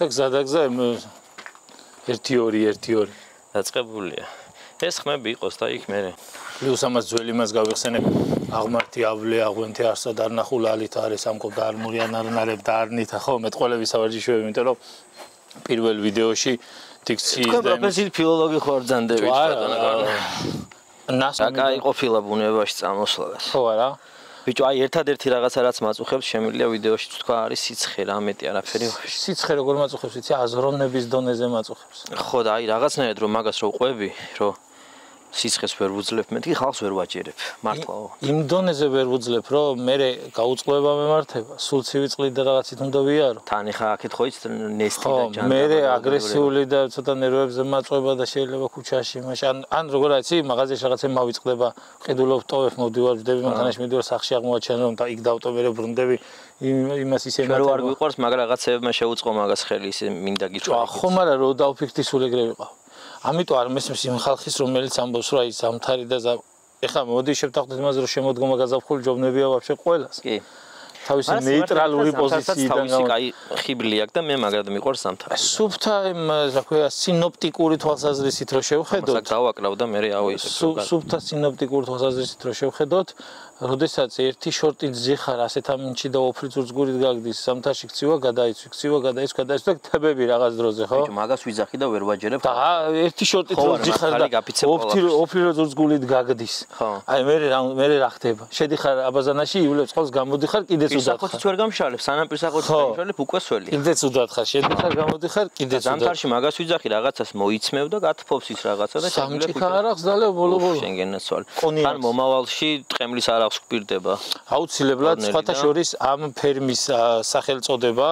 და გზადაგზა 1-2 დაწყებულია. ეს ხმები იყოს და იქ მე. პლუს ამას ძველი მას გავიხსენებ. აღმართი ავლე აღვენთი არსად არ ნახულალით არის ამკო და არ მურიან არ ნარებ და არ ნითა ხო მეტყოლები სავარჯიშოები იმიტომ რომ პირველ ვიდეოში დიქციის და პროფესიით ფილოლოგი ხარ ძანდები ბატონო. ნასაკა გაიყოფილა ბუნებაში წამოსვლას. ხო არა? ბიჭო, აი ერთადერთი რაღაცა რაც მაწუხებს შემიძლია ვიდეოში თქვა არის სიცხე რა მეტი არაფერი. სიცხე როგორ მაწუხებს იცი აზროვნების დონეზე მაწუხებს. ხო და აი რაღაცნაირად რომ მაგას რო ყვები, რომ სიცხეს ვერ ვუძლებ, მეთქი ხალხს ვერ ვაჭერებ. მართლაო. იმ დონეზე ვერ ვუძლებ, რომ მე გაუწყლება მემართება, სულ ცივი წყლით და რაღაცით უნდა ვიარო. თან ხა აქეთ ხო იცი ნესტი და ჯანდა. მე აგრესიული და ცოტა ნერვებზე მაწვება და შეიძლება ქუჩაში, მაშინ ან როგორ იცი, მაღაზიაში რაღაცა მავიწყდება, ყიდულობ ტოვებ, მოვდივარ, ვდები მანქანაში მიდივარ, სახში აღმოაჩენ რომ და იქ დავტოვებ ბრუნდები იმას ისე მათება. რო არ გვიყვარს, მაგრამ რაღაცეებმა შეუწყო მაგას ხელი ისე მინდა გიჩვენა. ხო, მაგრამ რო დავფიქრდი სულ ეგრევე ყავ. ამიტომ არ მესმის იმ ხალხის რომელიც ამბობს რომ აი ზამთარი და ეხლა მოდი შევთანხმდეთ იმაზე რომ შემოდგომა გაზაფხული ჯობნებია ვაფშე ყველას. კი. თავისი ნეიტრალური პოზიციიდან აი ხიბლი აქვს და მე მაგრამ მიყვარს ზამთარი. სუფთა რა ქვია სინოპტიკური თვალსაზრისით რო შევხედოთ. მაგას დავაკრავ და მე ავიწყებ. სუფთა სინოპტიკური თვალსაზრისით რო შევხედოთ, როდესაც ერთი შორტი ძიხარ ასეთ ამინჩი და ოფლი ზურგურით გაგდის ზამთარში ქცივა გადაიც და თებები რაღაც დროზე ხო? ბიჭო მაგას ვიძახი და ვერ ვაჯერებ. და ერთი შორტით რო ძიხარ და ოფლი ზურგურით გაგდის. აი მე რა ხდება? შედიხარ აბაზანაში ივლებს ყავს გამოდიხარ კიდეც უდათხარ. საყოთიც ვერ გამშალებ, სანაპირ საყოთიც გამშალებ უკვე სველი. კიდეც უდათხარ, შედიხარ გამოდიხარ კიდეც უდათხარ. ზამთარში მაგას ვიძახი რაღაცას მოიცმევ და გათფობს ის რაღაცა და სამჭიქა არ აქვს ძალე ბოლო-ბოლო. შენგენაც ვარ. თან მომავალში ტყემლის არ აქვს გვირდება. აუცილებლად სხვათა შორის ამ ფერმის სახელწოდება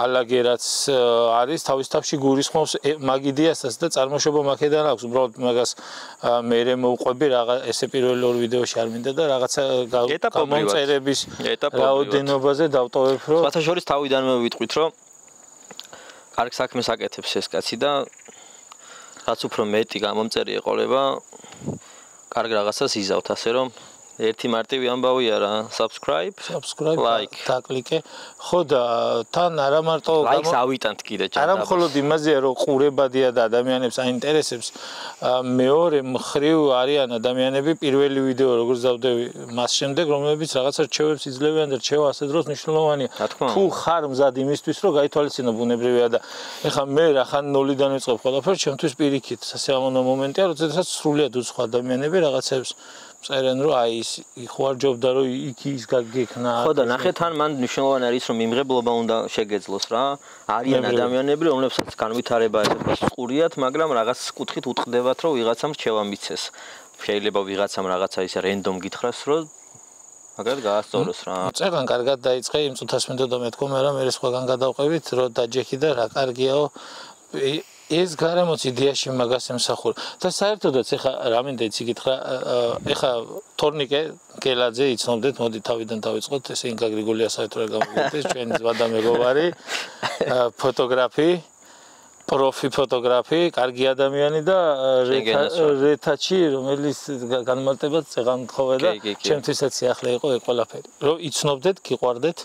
ალაგერაც არის თავის თავში გულისხმობს მაგიდიასაც და წარმოშობა მაქედან აქვს. უბრალოდ magას მე მოვყვები რაღა ესე პირველ ორ ვიდეოში არ მინდა და რაღაცა გამომწერების რაოდენობაზე დავტოვებ რომ სხვათა შორის თავიდანვე ვიტყვით რომ კარგ საქმეს აკეთებს ეს კაცი და რაც უფრო მეტი გამომწერი ეყოლება კარგ რაღაცას იზავთ ასე რომ ერთი მარტივი ამბავია რა subscribe like დაკლიკე ხო და თან არა მარტო like-ს ავიტანთ კიდე ჯანდა არა მხოლოდ იმაზეა რომ ყურებადია და ადამიანებს აინტერესებს მეორე მხრივ არიან ადამიანები პირველი ვიდეო როგორც დავდევი მას შემდეგ რომლებიც რაღაცა რჩევებს იძლევიან და რჩევა ასე დროს მნიშვნელოვანია თუ ხარ მზად იმისთვის რომ გაითვალისწინო ბუნებრივია და ეხლა მე რახან ნოლიდან ვიწყებ ყველაფერს ჩემთვის პირიქით სასიამოვნო მომენტია როდესაც სრულიად უცხო ადამიანები რაღაცებს წერენ რომ აი ის ხوارჯობდა რომ იქ ის გაგექნა ხო და ნახე თან მან მნიშვნელოვანი არის რომ მიმღებლობა უნდა შეგეძლოს რა არიან ადამიანები რომლებსაც განვითარება ეს ყურიათ მაგრამ რაღაც კუთხით უტყდებათ რომ ვიღაცამ რჩევა მიცეს შეიძლება ვიღაცამ რაღაცა ისე რენდომ გითხრას რომ მაგათ გაასწოროს რა წეგან კარგად დაიწყე იმ წუთას მინდოდა და მეთქო მე რა მე სხვაგან გადავყვებით რომ დაჯექი და რა კარგიაო ეს გარემოც იდეაში მაგას ემსახურა და საერთოდაც ეხა რა მინდა იცი გითხრა ეხა თორნიკე გელაძე იცნობდეთ მოდი თავიდან დავიწყოთ ესე ინგა გრიგოლია საერთოდ გამოვიდეს ჩვენი ზვადა მეგობარი ფოტოგრაფი პროფი ფოტოგრაფი კარგი ადამიანი და რეთაჩი რომელიც განმარტებად წეღან თხოვე და ჩემთვისაც ახლა იყო ეს ყველაფერი რომ იცნობდეთ გიყვარდეთ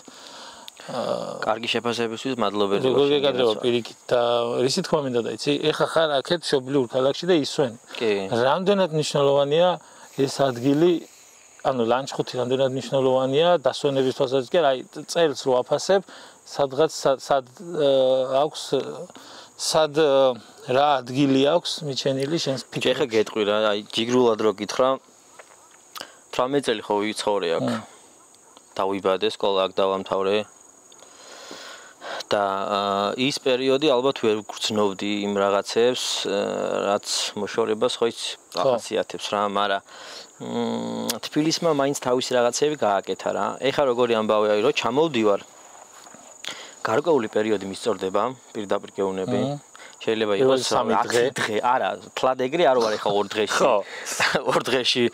კარგი შეფასებისთვის მადლობელი ვარ. როგორ გეკადრება პირიქით და რისი თქმა მინდა და იცი, ეხა ხარ აქეთ მშობლიურ ქალაქში და ისვენი. კი. რამდენად მნიშვნელოვანია ეს ადგილი, ანუ ლანჩხუთი რამდენად მნიშვნელოვანია დასვენების თვალსაზრისით, კი, აი წელს რო აფასებ, სადღაც სად აქვს სად რა ადგილი აქვს მიჩენილი შენს ფიქრში. ეხა გეტყვი რა, აი ჯიგრულად რო გითხრა 18 წელი ხო ვიცხოვრე აქ. დავიბადე სკოლა აქ დავამთავრე. და ის პერიოდი ალბათ ვერ გრძნობდი იმ რაღაცებს, რაც მოშორებას ხო იცი ახასიათებს რა, მაგრამ თბილისმა მაინც თავისი რაღაცები გააკეთა რა. ეხა როგორი ამბავია, რომ ჩამოვდივარ. გარკვეული პერიოდი მისწორდება, პირდაპირ გეუნები. შეიძლება იყოს 3 დღე, არა, თლად ეგრე არ ვარ ეხა 2 დღეში. ხო. 2 დღეში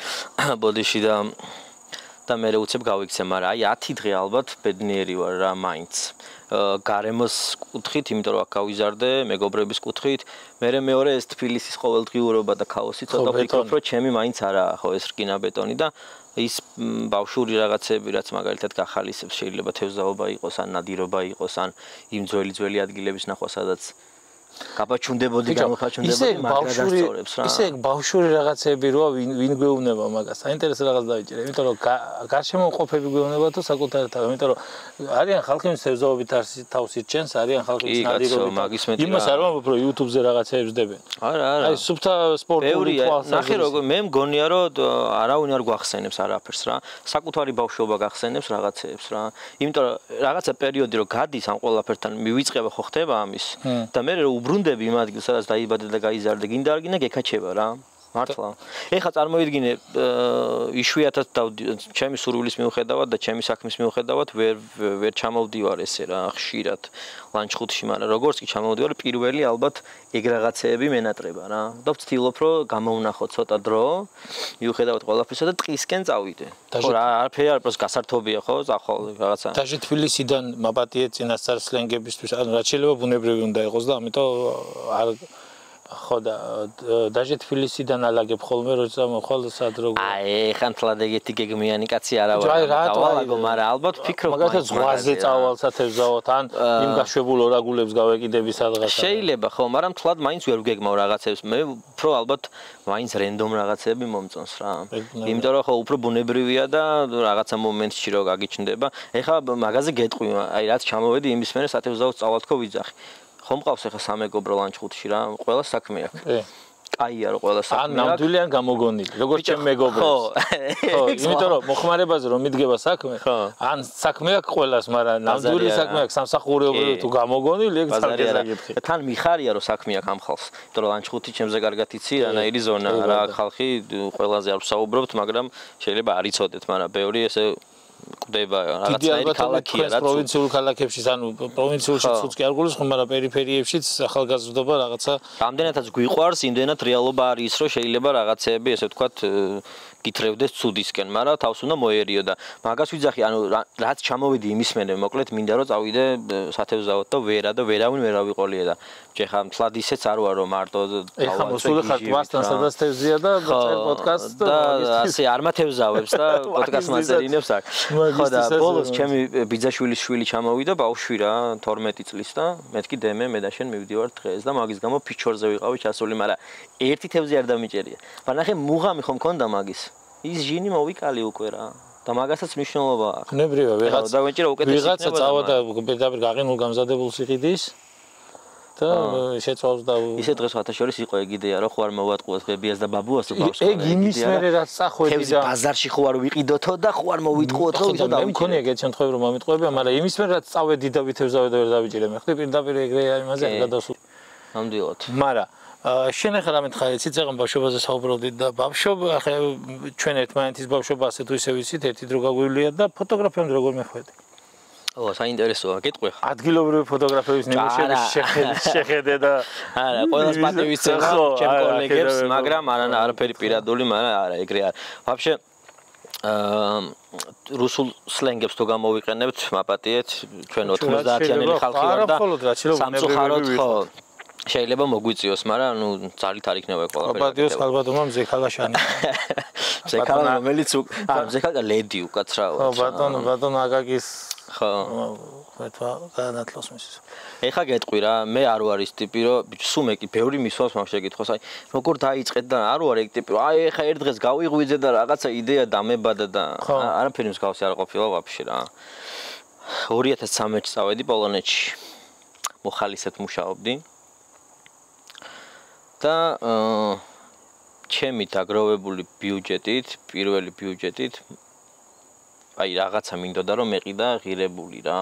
ბოდიში და მე უცებ გავიქცე, მაგრამ აი 10 დღე ალბათ ბედნიერი ვარ რა მაინც. გარემოს კუთხით, იმიტომ რომ აქ გავიზარდე, მეგობრების კუთხით, მე მეორე ეს თბილისის ყოველდღიურობა და ქაოსი ცოტა ვფიქრობ, რომ ჩემი მაინც არაა ხო ეს რკინა ბეტონი და ის ბავშვური რაღაცები, რაც მაგალითად გახალისებს, შეიძლება თევზაობა იყოს, ან ნადირობა იყოს, ან იმ ძველი ადგილების ნახვა, სადაც გაბაჩუნდებოდი, გამოხაჩუნდებოდი, მაგრამ დასწორებს რა. ისე ბავშვური რაღაცები როა ვინ გვეუბნება მაგას. საინტერესო რაღაც დავიჭირე, იმიტომ რომ გარშემო მყოფები გვეუბნება თუ საკუთარი თავი, იმიტომ რომ არიან ხალხი თევზაობით თავს ირჩენს, არიან ხალხი ნადირობით. იმას არ ვამბობ, რომ YouTube-ზე რაღაცეებს დებენ. არა. აი სუფთა სპორტული თვალსაზრისით. ნახე როგორ მე მგონია რომ არავინ არ გვახსენებს არაფერს რა. საკუთარი ბავშვობა გახსენებს რაღაცეებს რა. იმიტომ რომ რაღაცა პერიოდი რომ გადის ამ ყველაფერთან მივიწყება ხო ხდება ამის და მე რომ უბრუნდები იმ ადგილს, სადაც დაიბადე და გაიზარდე, გინდა არ გინდა გეკაჩება რა. მართლა. ეხლა წარმოვიდგინე იშვიათად ჩემი სურვილის მიუხედავად და ჩემი საქმის მიუხედავად ვერ ჩამოვდივარ ესე რა, ხშირად ლანჩხუთში, მაგრამ როგორც კი ჩამოვდივარ, პირველი ალბათ ეგ რაღაცეები მენატრება რა. და ვცდილობ რომ გამოვნახო ცოტა დრო, მიუხედავად ყველაფრისა და ტყისკენ წავიდე. ხო რა, არაფერი არ პროს გასართობია ხო, წახვალ რაღაცა. დაჟე თბილისიდან მაპატიე წინასწარ სლენგებისთვის, ანუ რაც შეიძლება ბუნებრივი უნდა იყოს და ამიტომ არ ხო და დაჟე თბილისიდან ალაგებ ხოლმე როცა მოხვალ სად როგორ აი ხანთლად ეგეთი გეგმიანი კაცი არა ვარ დავალაგო მაგრამ ალბათ ვფიქრობ მაგათაც ზღვაზე წავალ სათევზაოთ ან იმ გაშვებულ ორაგულებს გავეკიდები სადღაც შეიძლება ხო მაგრამ თლად მაინც ვერ ვგეგმავ რაღაცებს მე უფრო ალბათ მაინც რენდომ რაღაცები მომწონს რა იმიტომ რომ ხო უფრო ბუნებრივია და რაღაცა მომენტში რო გაგიჩნდება ეხლა მაგაზე გეტყვი აი რაც ჩამოვედი იმის მერე სათევზაოთ წავალ თქო ვიძახი ხომ მყავს ახლა სამეგობრო ლანჩხუთში რა ყველა საქმე აქვს კაია რა ყველა საქმე ან ნამდვილი ან გამოგონილი როგორც ჩემ მეგობრებს ხო იმიტომ რომ მოხმარებაზე რომ მიდგება საქმე ან საქმე აქვს ყველას მაგრამ ნამდვილი საქმე აქვს სამსახურეობრივი თუ გამოგონილი ეგ ძალიან საკითხი თან მიხარია რომ საქმე აქვს ამ ხალხს იმიტომ რომ ლანჩხუთი ჩემზე კარგად იცი რანაირი ზონა რა ხალხი ყველაზე არ ვსაუბრობთ მაგრამ შეიძლება არ იცოდეთ მაგრამ ბევრი ესე კვდება რაღაცნაირი ქალაქია რაც პროვინციულ ქალაქებში ანუ პროვინციულშიც უც კი არ გულისხმობ მაგრამ პერიფერიებშიც ახალგაზრდობა რაღაცა რამდენადაც გვიყვარს იმდენად რეალობა არის რომ შეიძლება რაღაცეები ესე ვთქვათ გითრევდეს ცუდისკენ მაგრამ თავს უნდა მოერიო და მაგას ვიძახი ანუ რაც ჩამოვიდი იმის მერე მოკლედ მინდა რომ წავიდე სათევზაოდ და ვერავინ ვერ ავიყოლია და ჯეხა მთლად ისეც არ ვარ რომ მარტო ეხა მოსული ხარ ტვასთან სადაც თევზია და პოდკასტს და ასე არ მათევზავებს და პოდკასტს მაწერინებს აქ ხო და ბოლოს ჩემი ბიძაშვილის შვილი ჩამოვიდა ბავშვი რა 12 წლის და მეთქი დემე მე და შენ მივდივარ დღეს და მაგის გამო ფიჩორზე ვიყავი ჩასული მაგრამ ერთი თევზი არ დამიჭერია მაგრამ მუღამი ხომ მქონდა მაგის ის ჟინი მოვიკალი უკვე რა და მაგასაც მნიშვნელობა აქვს ნებრივია ვიღაცა წავა და პირდაპირ გაყინულ გამზადებულს იყიდის და შეწავს და ისე დღეს ხათაშორის იყო ეგ იდეა რომ ხო არ მოვატყუოთ ღებიას და ბაბუას ბავშვს ეგ იმის მერე რაც წახვედი და ბაზარში ხო არ ვიყიდოთო და ხო არ მოვიტყუოთ რომ ვიდო და მქონია ეგეთ შემთხვევები რომ მომიტყუებია მაგრამ იმის მერე რაც წავედი და ვითევზავე და ვერ დავიჭირე მე ხდი პირდაპირ ეგრე იმაზე არ გადასულ ნამდვილად მაგრამ შენ ახლა რა მითხარ იცი ზეღან ბავშვობაზე საუბრობდით და ბავშვობა ახლა ჩვენ ერთმანეთის ბავშვობა ასე თუ ისე ვიცით ერთი დრო გაგვივლია და ფოტოგრაფიამდე როგორ მეხვედი ო საინტერესოა გეტყვი ხა ადგილობრივი ფოტოგრაფების ნიმუშების შეხედე და არა ყველას პატივის ცემა ჩემ კოლეგებს მაგრამ არაფერი პირადული მაგრამ არა ეგრე არ ვაფშე რუსულ სლენგებს თუ გამოვიყენებთ მაპატიეთ ჩვენ 90-იანი ხალხი ვარ და სამწუხაროდ ხო შეიძლება მოგვიწიოს, მაგრამ ნუ ძალით არ იქნება ყველაფერი. აბადიოს ალბათობა მზექალაშანი. მზექალა რომელიც მზექალა ლედი უკაცრავად. ხო ბატონ აკაკის ხო ხეთვა განათლოს მისის. ეხა გეტყვი რა, მე არ ვარ ის ტიპი, რომ სუმეკი ბევრი მისვავს მაგ შეკითხვას, აი როგორ დაიწყეთ და არ ვარ ეგ ტიპი, რომ აი ეხა ერთ დღეს გავიღვიძე და რაღაცა იდეა დამებადა და არაფერი მსგავსი არ ყოფილა ვაფშე რა. 2013 წელს წავედი პოლონეთში. მოხალისედ მუშაობდი. და ჩემი დაგროვებული ბიუჯეტით, პირველი ბიუჯეტით აი რაღაცა მინდოდა რომ მეყიდა ღირებული რა.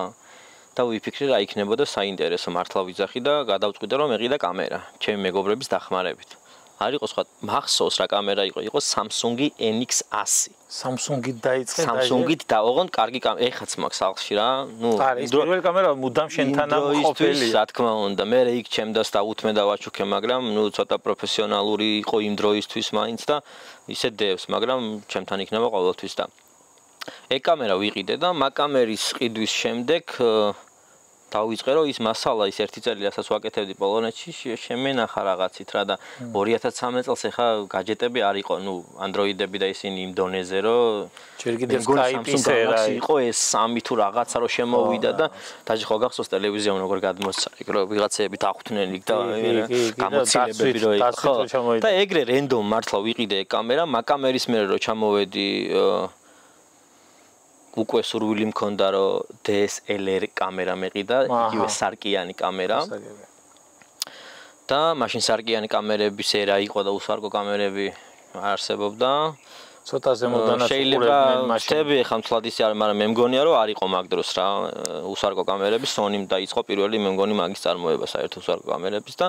და ვიფიქრე რა იქნებოდა საინტერესო მართლა ვიძახი და გადავწყვიტე რომ მეყიდა კამერა, ჩემი მეგობრების დახმარებით. არ იყო სხვა მახსოვს რა კამერა იყო Samsung NX100. Samsung-ით დაიწყე და Samsung-ით და ოღონდ კარგი კამერა ეხაც მაქვს სახლში რა. ნუ ის პირველი კამერა მუდამ შენთან ამყოფელი. რა თქმა უნდა, მე იქ ჩემდას დაუთმე და ვაჩუქე, მაგრამ ნუ ცოტა პროფესიონალური იყო იმ დროისთვის მაინც და ისე დევს, მაგრამ ჩემთან იქნება ყოველთვის და ეგ კამერა ვიყიდე და მაგ კამერის ყიდვის შემდეგ დავიწყე რომ ის მასალა ის ერთი წელი რასაც ვაკეთებდი პოლონეთში შემენახა რაღაცით რა და 2013 წელს ეხა გაჯეტები არ იყო ნუ ანდროიდები და ისინი იმ დონეზე რომ ჯერ კიდევ Skype-ის ერა იყო ეს სამი თუ რაღაცა რომ შემოვიდა და დაჟე ხო გახსოვს ტელევიზიამ როგორ გადმოსცა იქ რომ ვიღაცეები დახვდნენ იქ და გამოცდილებები რო იყო და ეგრე რენდომ მართლა ვიყიდე კამერა მაკამერის მერე რომ ჩამოვედი უკვე სურვილი მქონდა რომ DSLR კამერა მეყიდა, იგივე სარკიანი კამერა. და მაშინ სარკიანი კამერების ერა იყო და უსარგო კამერები არსებობდა. ცოტა ზემოდანაც უყურებდნენ მაშინ. ხტები ხა მთლად ისე არ, მაგრამ მე მგონია რომ არ იყო მაგ დროს რა უსარგო კამერები, Sony-მ დაიწყო პირველი მე მგონი მაგის წარმოება საერთოდ უსარგო კამერების და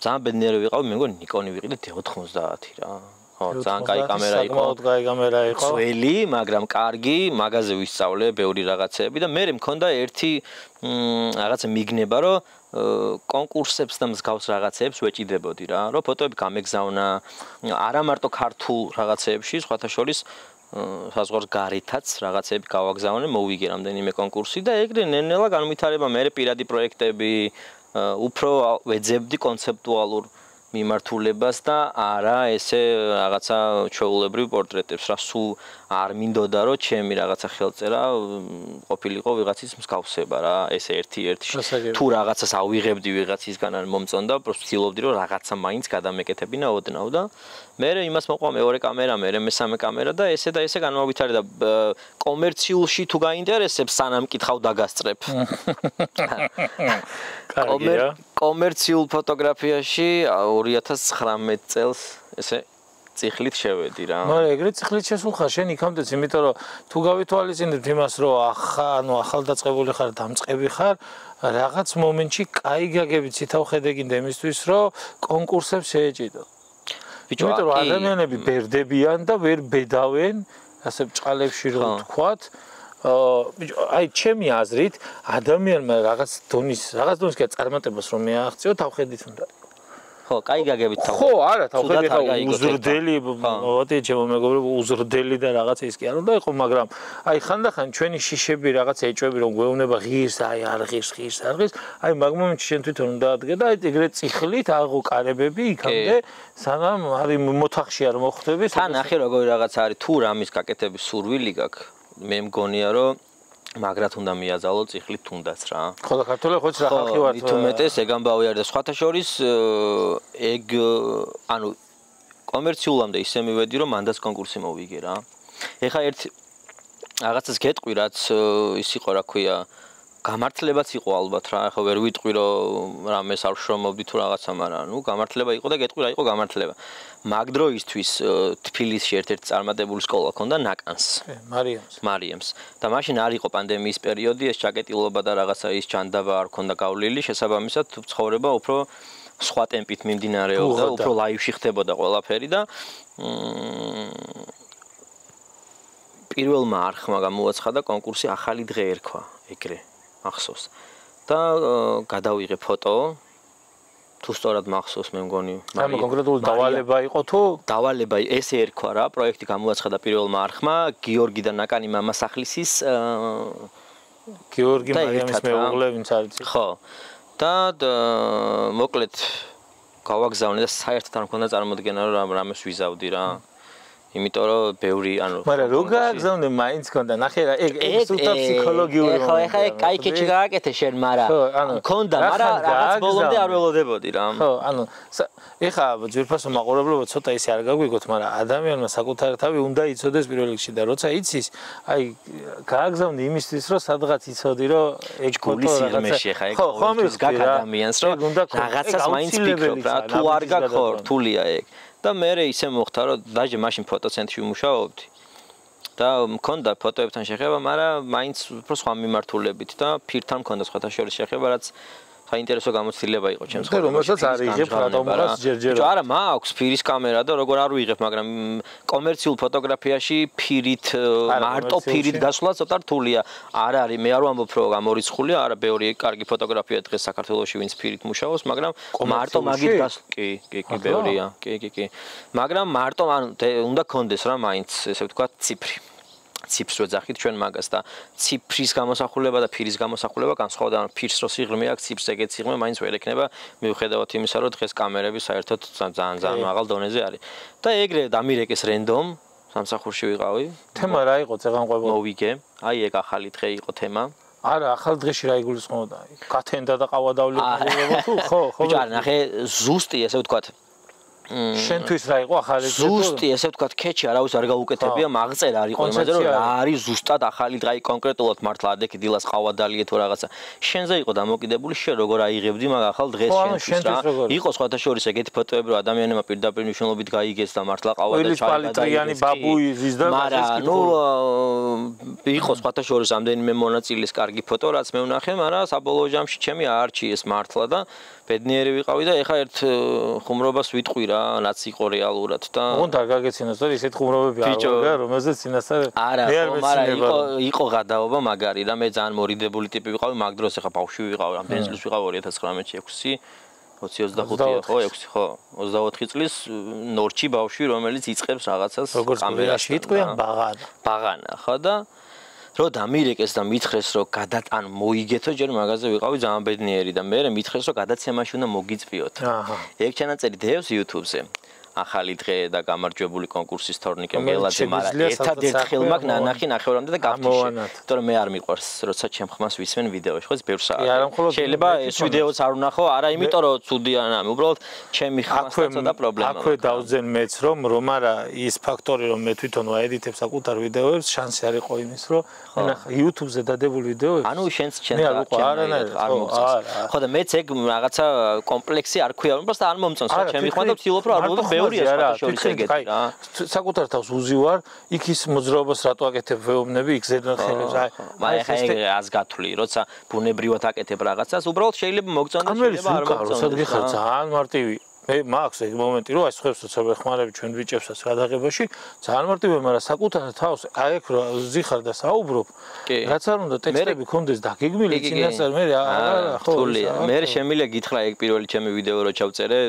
ძალიან ბედნიერი ვიყავ, მე მგონი Nikon-ი ვიყიდე D90 რა. ხო, ძალიან კაი კამერა იყო. საკმაოდ კაი კამერა იყო. ძველი, მაგრამ კარგი, მაგაზე ვისწავლე ბევრი რაღაცები და მე მქონდა ერთი რაღაცა მიგნება, რომ კონკურსებს და მსგავს რაღაცებს ვეჭიდებოდი რა, რომ ფოტოები გამეგზავნა, არა მარტო ქართულ რაღაცეებში, სხვათა შორის საზღვარგარეთ გარეთაც რაღაცები გავაგზავნე, მოვიგე რამდენიმე კონკურსი და ეგრე ნელ-ნელა განვითარება მე პირადი პროექტები, უფრო ვეძებდი კონცეპტუალურ მიმართულებას და არა ესე რაღაცა ჩვეულებრივ პორტრეტებს რა სულ არ მინდოდა რომ ჩემი რაღაცა ხელწერა ყოფილიყო ვიღაცის მსგავსება რა ეს ერთი თუ რაღაცას ავიღებდი ვიღაცისგან ან მომწონდა ვცდილობდი რომ რაღაცა მაინც გადამეკეთებინა ოდნავ და მე იმას მოყვა მეორე კამერა მე მესამე კამერა და ესე განმავითარდა კომერციულში თუ გაინტერესებს სანამ კითხავ დაგასწრებ კომერციულ ფოტოგრაფიაში 2019 წელს ესე ციხლით შევედი რა. მაგრამ ეგრე ციხლით შესულხარ შენ იქამდეც, იმიტომ რომ თუ გავითვალისწინებთ იმას, რომ ახალდაწყებული ხარ, დამწყები ხარ, რაღაც მომენტში კაი გაგებით ცითავხედე გინდა იმისთვის, რომ კონკურსებს შეეჭიდო. იმიტომ რომ ადამიანები ბერდებიან და ვერ ბედავენ, ასე ბჭყალებში რომ ვთქვათ, აი ჩემი აზრით ადამიანმა რაღაც დონის კი წარმატებას რომ მიაღწიო თავხედით უნდა ხო, კაი გაგებით თავ. ხო, არა, თავხედი ხა უზრდელი, მოდი ჩემო მეგობრებო, უზრდელი და რაღაცა ის კი არ უნდა იყო, მაგრამ აი ხანდახან ჩვენი შიშები რაღაც ეჭვები რომ გვეუბნება ღირს, აი არ ღირს, აი მაგ მომენტში შენ თვითონ უნდა ადგე და აი ეგრე ციხლით აღო კარებები იქამდე სანამ არის მოთახში არ მოხვდები. თან ნახე როგორი რაღაც არის, თუ რამის გაკეთების სურვილი გაქვს, მე მგონია რომ მაგრად უნდა მიაძალო ციხლით თუნდაც რა. ხო და ქართველი ხოც რა ხალხი ვართ. თუ მეტეს ეგ ამბავი არის და სხვათა შორის ეგ ანუ კომერციულამდე ისე მივედი რომ მანდაც კონკურსი მოვიგე რა. ეხა ერთ რაღაცას გეტყვი რაც ის იყო რა ქვია გამართლებაც იყო ალბათ რა. ეხა ვერ ვიტყვი რომ რამეს არ შრომობდი თუ რაღაცა, მაგრამ ნუ გამართლება იყო და გეტყვი რა იყო გამართლება. მაგ დროისთვის თბილისში ერთ-ერთი წარმატებული სკოლა ჰქონდა ნაკანს. მარიამს. და მაშინ არ იყო პანდემიის პერიოდი, ეს ჩაკეტილობა და რაღაცა ის ჯანდაბა არ ჰქონდა გავლილი, შესაბამისად ცხოვრება უფრო სხვა ტემპით მიმდინარეობდა, უფრო ლაივში ხდებოდა ყველაფერი და პირველმა არხმა გამოაცხადა კონკურსი ახალი დღე ერქვა, ეგრე ახსოვს. და გადავიღე ფოტო თუ სწორად მახსოვს მე მგონი მაგრამ კონკრეტული დავალება იყო თუ დავალება ესე ერქვა რა პროექტი გამოაცხადა პირველმა არხმა გიორგი და ნაკანი მამასახლისის გიორგი მარიამის მეუღლე ვინც არის ხო და მოკლედ გავაგზავნე და საერთოდ არ მქონდა წარმოდგენა რომ რამეს ვიზავდი რა იმიტომ რომ ბევრი ანუ მაგრამ რო გააგზავნე მაინც ქონდა ნახე რა ეგ სულთა ფსიქოლოგიური მომენტია ხო ეხა კაი კეჩი გააკეთე შენ მაგრამ ქონდა მაგრამ რაღაც ბოლომდე არ ველოდებოდი რა ხო ანუ ეხა ძვირფასო მაყურებლებო ცოტა ისე არ გაგვიგოთ მაგრამ ადამიანმა საკუთარი თავი უნდა იცოდეს პირველ რიგში და როცა იცის აი გააგზავნე იმისთვის რომ სადღაც იცოდი რომ ეგ ფოტო რაღაცა ხო ხომ გაკ ადამიანს რომ რაღაცას მაინც ფიქრობ რა თუ არ გაქვს ხო რთულია ეგ და მე ისე მოხდა რომ დაჟე მაშინ ფოტოცენტრში ვმუშაობდი და მქონდა ფოტოებთან შეხება, მაგრამ მაინც უფრო სხვა მიმართულებით და ფირთან მქონდა სხვათა შორის შეხება, რაც საინტერესო გამოცდილება იყო ჩემს ხოლმე. რომელსაც არ იღებ რატომღაც ჯერჯერობით. არა, მაქვს ფირის კამერა და როგორ არ ვიღებ, მაგრამ კომერციულ ფოტოგრაფიაში ფირით მარტო ფირით გასვლა ცოტა რთულია. არ არის, მე არ ვამბობ რომ გამორიცხულია, არა, ბევრი კარგი ფოტოგრაფია დღეს საქართველოში ვინც ფირით მუშაობს, მაგრამ მარტო მაგით კი, ბევრია. კი. მაგრამ მარტო ანუ უნდა კონდეს რა მაინც, ესე ვთქვათ, ციფრი. ციფრს ვეძახით ჩვენ მაგას და ციფრის გამოსახულება და ფირის გამოსახულება განსხვავდება. ფირს რო სიღრმე აქვს, ციფრს ეგეთ სიღრმე მაინც ვერ ექნება, მიუხედავად იმისა, რომ დღეს კამერები საერთოდ ძალიან მაღალ დონეზე არის. და ეგრე დამირეკეს რენდომ სამსახურში ვიყავი. თემა რა იყო წეღანყვებო? მოვიგე. აი ეგ ახალი დღე იყო თემა. არა, ახალ დღეში რა იგულისხმობდა? გათენდა და ყავადავლი თუ ხო? ბიჭო, ნახე, ზუსტი ესე ვთქვათ. შენთვის რა იყო ახალი დღე? ზუსტი ესე ვთქვათ, ქეჩი არავის არ გაუკეთებია, მაგწერა არ იყო იმაზე, რომ რა არის ზუსტად ახალი დღე, კონკრეტულად მართლა ადექი დილას ყავადალიე თუ რაღაცა. შენზე იყო დამოკიდებული, შენ როგორ აიღებდი მაგ ახალ დღეს შენთვის რა. იყო სხვათა შორის ეგეთი ფოტოები, რომ ადამიანებმა პირდაპირ მნიშვნელობით გაიგეს და მართლა ყავადალი ჩაიგდა. ბაბუიზის და მაგრამ ნუ იყო სხვათა შორის ამდენიმე მონაწილის კარგი ფოტო, რაც მე ვნახე, მაგრამ საბოლოო ჯამში ჩემი აარჩიეს მართლა და ბედნიერი ვიყავი და ეხა ერთ ხუმრობას ვიტყვი რა, რაც იყო რეალურად და უნდა გაგეცინოს რომ ისეთ ხუმრობები არ ვარ, რომელზეც წინასწარ არა, მაგრამ იყო გადაობა მაგარი და მე ძალიან მორიდებული ტიპი ვიყავი, მაგ დროს ეხა ბავშვი ვიყავი, ამდენი წლის ვიყავი 2019-6 2025 ხო 6 ხო 24 წლის ნორჩი ბავშვი რომელიც იწყებს რაღაცას კამერაში იტყვიან ბაღანა ხო და რო დამირეკეს და მითხრეს რომ გადატან მოიგეთო ჯერ მაგაზე ვიყავი ძალიან ბედნიერი და მე მითხრეს რომ გადაცემაში უნდა მოგიწვიოთ ეგ ჩანაწერი დევს YouTube-ზე ახალი დღე და გამარჯვებული კონკურსის თორნიკე მელაძე მაგრამ ერთადერთ ხელმაკ ნანახი ნახევრამდე და გავთიშე იმიტომ რომ მე არ მიყვარს როცა ჩემ ხმას ვისმენ ვიდეოში ხო ეს ბევრ საათი შეიძლება ეს ვიდეოც არ ვნახო არა იმიტომ რომ ცუდია რა უბრალოდ ჩემი ხმასთან ცოტა პრობლემა აქვე დავძენ მეც რომ არა ის ფაქტორი რომ მე თვითონ ვაედიტებ საკუთარ ვიდეოებს შანსი არ იყო იმის რომ ნახა YouTube-ზე დადებული ვიდეოები ანუ შენც არ მოგწონს ხო და მეც ეგ რაღაცა კომპლექსი არ ქვია უბრალოდ არ მომწონს რა ჩემი ხმა და ვცდილობ რომ არ მოვიდე საკუთარ თავს უზივარ, იქ ის მოძრაობას რატო აკეთებ ვეუბნები, იქ ზედან ხელებს. აი ეს გათვლი, როცა ბუნებრივად აკეთებ რაღაცას, უბრალოდ შეიძლება მოგწონდეს, შეიძლება არ მოგწონდეს. გიხარ ძალიან მარტივი. მე მაქვს ეგ მომენტი, რომ აი სხვებს როცა ვეხმარები ჩვენ ბიჭებსაც გადაღებაში, ძალიან მარტივია, მაგრამ საკუთარ თავს აი ეგ რო ზიხარ და საუბრობ, რაც არ უნდა ტექსტები კონდეს დაგეგმილი წინასწარ მე არა ხო. მე შემიძლია გითხრა ეგ პირველი ჩემი ვიდეო რო ჩავწერე,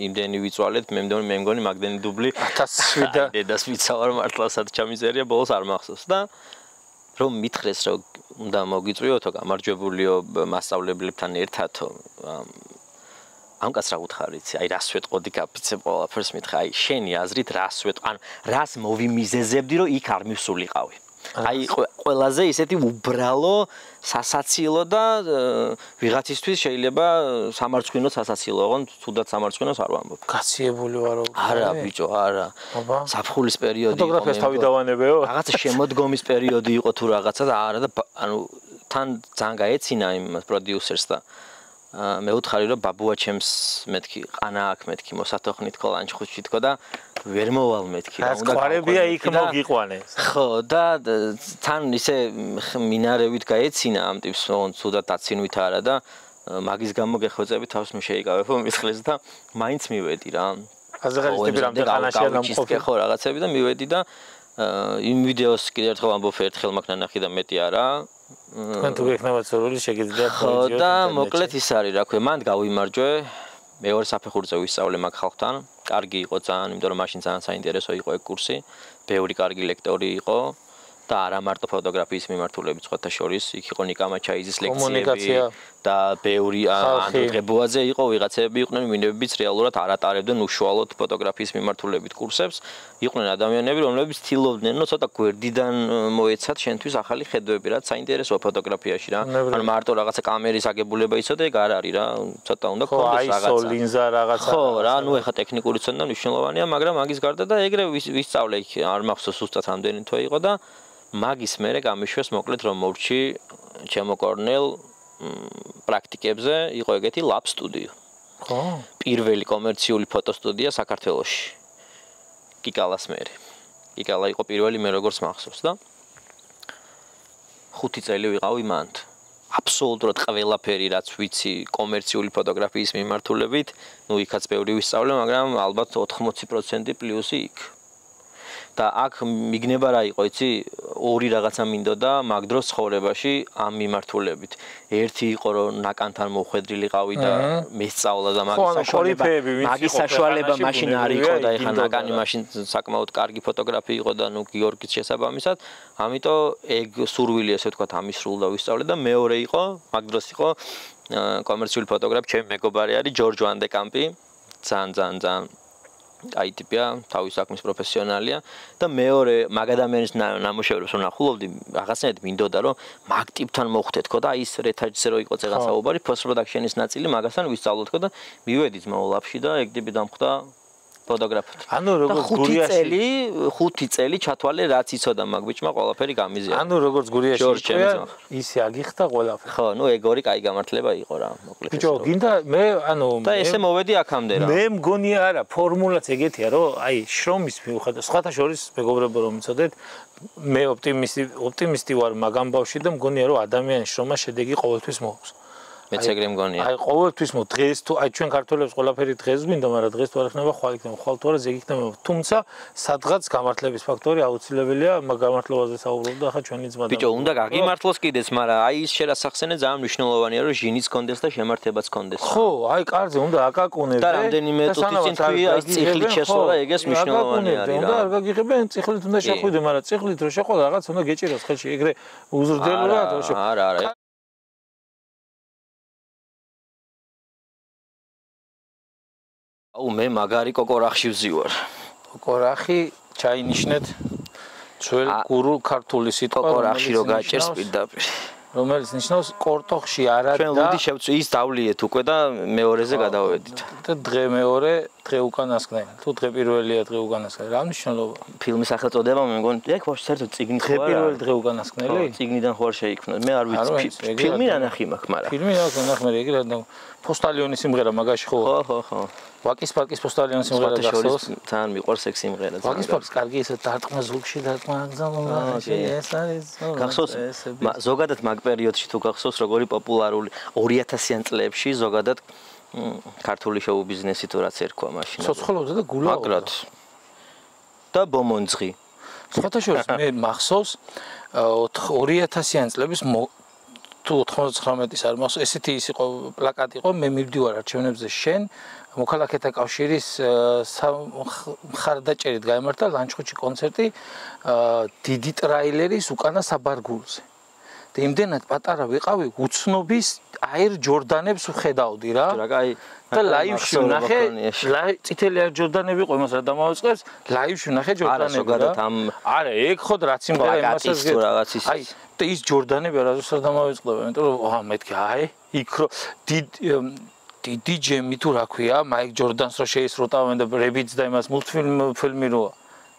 იმდენი ვიწვალეთ, მე მგონი მაგდენი დუბლი 1007 და დედას ვიცავარ მართლა სად ჩამიზერია, ბოლოს არ მახსოვს და რომ მითხრეს რომ უნდა მოგიწვიოთო გამარჯვებულიო მასწავლებლებთან ერთადო ამ კაც რა უთხარიცი, აი რას ვეტყოდი გაფიცებ ყველაფერს მითხრა, აი შენი აზრით რას ვეტყ, ან რას მოვიმიზეზებდი, რომ იქ არ მივსულიყავი. აი ყველაზე ისეთი უბრალო, სასაცილო და ვიღაცისთვის შეიძლება სამარცხვინო სასაცილო, ოღონდ თუდად სამარცხვინოს არ ვამბობ. გაციებული ვარო. არა, ბიჭო, არა. საფხულის პერიოდი იყო. ფოტოგრაფიას თავი დავანებეო. რაღაცა შემოდგომის პერიოდი იყო თუ რაღაცა და არა და ანუ თან ძალიან გაეცინა იმ პროდიუსერს და მე ვუთხარი რომ ბაბუა ჩემს მეთქი ყანა აქ მეთქი მოსათოხნით ხო ლანჩხუთში თქო და ვერ მოვალ მეთქი რა უნდა ყარებია იქ მოგიყვანე ხო და თან ისე მინარევით გაეცინა ამ ტიპს თუნდაც დაცინვით არა და მაგის გამო გეხვეწები თავს მე შეიკავებ მისხლეს და მაინც მივედი რა აზღარის ტიპი რამდენი ყანაში არ მომყოფი ხო რაღაცები და მივედი და იმ ვიდეოს კიდევ ერთხელ ამბობ ერთხელ მაგ ნანახი და მეტი არა თქვენ თუ გექნებათ სურვილი შეგიძლიათ მოიძიოთ და მოკლედ ის არის რა ქვია მან გავიმარჯვე მეორე საფეხურზე ვისწავლე მაგ ხალხთან კარგი იყო ძალიან იმიტომ რომ მაშინ ძალიან საინტერესო იყო ეგ კურსი ბევრი კარგი ლექტორი იყო და არა მარტო ფოტოგრაფიის მიმართულებით სხვათა შორის იქ იყო ნიკა მაჩაიზის ლექციები და ბევრი ანდრე ღებოაძე იყო ვიღაცები იყვნენ ვინებიც რეალურად არ ატარებდნენ უშუალოდ ფოტოგრაფიის მიმართულებით კურსებს იყვნენ ადამიანები რომლებიც ცდილობდნენ ნუ ცოტა გვერდიდან მოეცათ შენთვის ახალი ხედვები რაც საინტერესოა ფოტოგრაფიაში რა ან მარტო რაღაცა კამერის აგებულება იცოდე ეგ არ არის რა ცოტა უნდა გქონდეს რაღაცა ხო ლინზა რაღაცა ხო რა ნუ ეხა ტექნიკური ცოდნა მნიშვნელოვანია მაგრამ მაგის გარდა და ეგრე ვისწავლე იქ არ მახსოვს ზუსტად რამდენი თვე იყო და მაგის მერე გამიშვეს მოკლედ რომ მორჩი ჩემოკორნელ პრაქტიკებზე იყო ეგეთი ლაბ სტუდიო. ხო. პირველი კომერციული ფოტოსტუდია საქართველოში. კიკალას მერე. კიკალა იყო პირველი მე როგორც მახსოვს და 5 წელი ვიყავი მანდ. აბსოლუტურად ყველაფერი რაც ვიცი კომერციული ფოტოგრაფიის მიმართულებით, ნუ იქაც ბევრი ვისწავლე, მაგრამ ალბათ 80% პლუსი იქ. და აქ მიგნება რა იყო, იცი, ორი რაღაცა მინდოდა მაგ დროს ცხოვრებაში ამ მიმართულებით. ერთი იყო რომ ნაკანთან მოხვედრილიყავი და მესწავლა და მაგის საშუალება მაშინ არ იყო და ეხლა ნაკანი მაშინ საკმაოდ კარგი ფოტოგრაფი იყო და ნუ გიორგის შესაბამისად, ამიტომ ეგ სურვილი ესე ვთქვათ ამისრულდა ვისწავლე და მეორე იყო, მაგ დროს იყო კომერციული ფოტოგრაფი, ჩემი მეგობარი არის ჯორჯ ვან დე კამპი, ძალიან აი ტიპია, თავის საქმის პროფესიონალია და მეორე მაგ ადამიანის ნამუშევრებს რომ ნახულობდი, რაღაცნაირად მინდოდა რომ მაგ ტიპთან მოხვდეთ ხო და ის რეთაჯზე რო იყო წეგან საუბარი, post production-ის ნაწილი მაგასთან ვისწავლოთ ხო და მივედი ძმაო ლაფში და ეგ ტიპი დამხვდა ფოტოგრაფად. ანუ როგორც გურიაში 5 წელი ჩათვალე რაც იცოდა მაგ ბიჭმა ყველაფერი გამიზია. ანუ როგორც გურიაში ისე აგიხდა ყველაფერი. ხო, ნუ ეგ ორი კაი გამართლება იყო რა, მოკლედ. ბიჭო, გინდა მე ანუ და ესე მოვედი აქამდე რა. მე მგონია არა, ფორმულაც ეგეთია რომ აი შრომის მიუხედავად სხვათა შორის მეგობრებო რომ იცოდეთ, მე ოპტიმისტი ვარ მაგ ამბავში და მგონია რომ ადამიანის შრომა შედეგი ყოველთვის მოაქვს. მეც ეგრე მგონია. აი ყოველთვის დღეს თუ აი ჩვენ ქართველებს ყველაფერი დღეს გვინდა, მაგრამ დღეს თუ არ ხდება, ხვალ იქნება, ხვალ თუ არა ზეგ იქნება. თუმცა სადღაც გამართლების ფაქტორი აუცილებელია, მაგ გამართლებაზე საუბრობდა ახლა ჩვენი ძმა. ბიჭო, უნდა გაგიმართლოს კიდეც, მაგრამ აი ის შერასახსენე ძალიან მნიშვნელოვანია, რომ ჟინიც კონდეს და შემართებაც კონდეს. ხო, აი კარზე უნდა აკაკუნებს და რამდენიმე წუთის წინ თქვი, აი წიხლით შესვლა და ეგეს მნიშვნელოვანი არის რა. უნდა არ გაგიღებენ, წიხლით უნდა შეხვიდე, მაგრამ წიხლით რო შეხვდა რაღაც უნდა გეჭიროს ხელში, ეგრე უზრდელურად რო არა. აუ მე მაგარი კოკორახში ვზივარ. კოკორახი ჩაინიშნეთ ძველ გურულ ქართული სიტყვა კოკორახში რო გაჭერს პირდაპირ. რომელიც ნიშნავს კორტოხში არა და ჩვენ ლუდი შევწვი ის დავლიეთ უკვე და მეორეზე გადავედით. და დღე მეორე, დღე უკანასკნელი. თუ დღე პირველია დღე უკანასკნელი. რა მნიშვნელობა? ფილმის სახელწოდება მე მგონი, ეგ ხო საერთოდ წიგნი ხო არა? დღე პირველი დღე უკანასკნელი? წიგნიდან ხო არ შეიქმნა. მე არ ვიცი. ფილმი ნანახი მაქვს, მაგრამ. ფილმი ნანახი, ეგ რა და პოსტალიონის სიმღერა მაგაში ხო? ხო. ვაკის პარკის პოსტალიონის სიმღერა გახსოვს? თან მიყვარს ეგ სიმღერა. ვაკის პარკის კარგი ესე დარტყმა ზურგში დარტყმა გზალა ეს არის. გახსოვს? ზოგადად მაგ პერიოდში თუ გახსოვს როგორი პოპულარული 2000-იან წლებში ზოგადად ქართული შოუ ბიზნესი თუ რაც ერქვა მაშინ. ცოცხლობდა და გულაობდა. მაგრად. და ბომონძღი. სხვათა შორის მე მახსოვს 2000-იან წლების თუ 99-ის არ მახსოვს, ესეთი ის იყო პლაკატი იყო, მე მივდივარ არჩევნებზე შენ მოქალაქეთა კავშირის მხარდაჭერით გაიმართა ლანჩხუთში კონცერტი დიდი ტრაილერის უკანა საბარგულზე. და იმდენად პატარა ვიყავი, უცნობის აერ ჯორდანებს ვხედავდი რა. და ლაივში ვნახე, წითელი აერ ჯორდანები იყო, იმას რა დამავიწყებს, ლაივში ვნახე ჯორდანები რა. არა, ეგ ხოდ რაც იმღერა იმასაც აი და ის ჯორდანები არასდროს არ დამავიწყდება, იმიტომ რომ მეთქი აი იქ რო დიდი ჯემი თუ რა ქვია, მაიკ ჯორდანს რო შეისრუტავენ და რებიც და იმას მულტფილმი როა.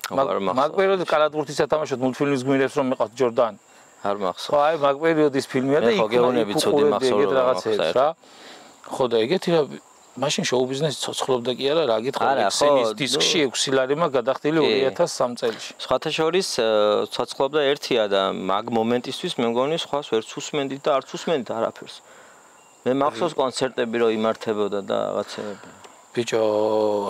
მაგ პერიოდში კალათბურთის ათამაშოთ მულტფილმის გმირებს რომ მეყავთ ჯორდანი. არ მახსოვს. ხო, აი მაგ პერიოდის ფილმია და იქ გეუბნები ცოდი მახსოვს რაღაცებს რა. ხო და ეგეთი რა მაშინ შოუ ბიზნესი ცოცხლობდა კი არა, რა გითხრა, ექსენის დისკში 6 ლარი მაგ გადახდილი 2003 წელში. სხვათა შორის ცოცხლობდა ერთია და მაგ მომენტისთვის მე მგონი სხვას ვერც უსმენდით და არც უსმენდით არაფერს. მე მახსოვს კონცერტები რო იმართებოდა და რაღაცეები. ბიჭო,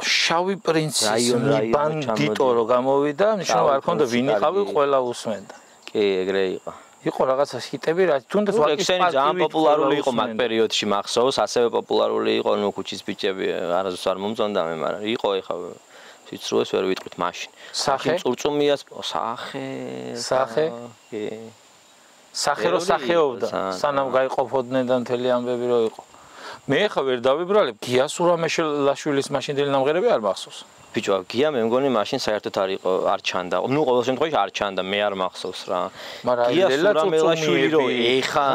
შავი პრინცის ბანდიტო რო გამოვიდა, ნიშნავ არ ქონდა ვინ იყავი, ყველა უსმენდა. კი, ეგრე იყო. იყო რაღაცა ჰიტები, რა თუნდაც ვაკის პარკი ძალიან პოპულარული იყო მაგ პერიოდში მახსოვს, ასევე პოპულარული იყო ნუ ქუჩის ბიჭები, არასდროს არ მომწონდა მე, მაგრამ იყო ეხა ვიწროეს ვერ ვიტყვით მაშინ. სახე? წურწუმიას, სახე. კი. სახე რო სახეობდა, სანამ გაიყოფოდნენ და მთელი ამბები რო იყო. მე ხა ვერ დავიბრალებ, გიას ურამეშელაშვილის მაშინდელი ნამღერები არ მახსოვს. ბიჭო, გია მე მგონი მაშინ საერთოდ არ ჩანდა. ნუ ყოველ შემთხვევაში არ ჩანდა, მე არ მახსოვს რა. გია სურამელაშვილი რო ეხა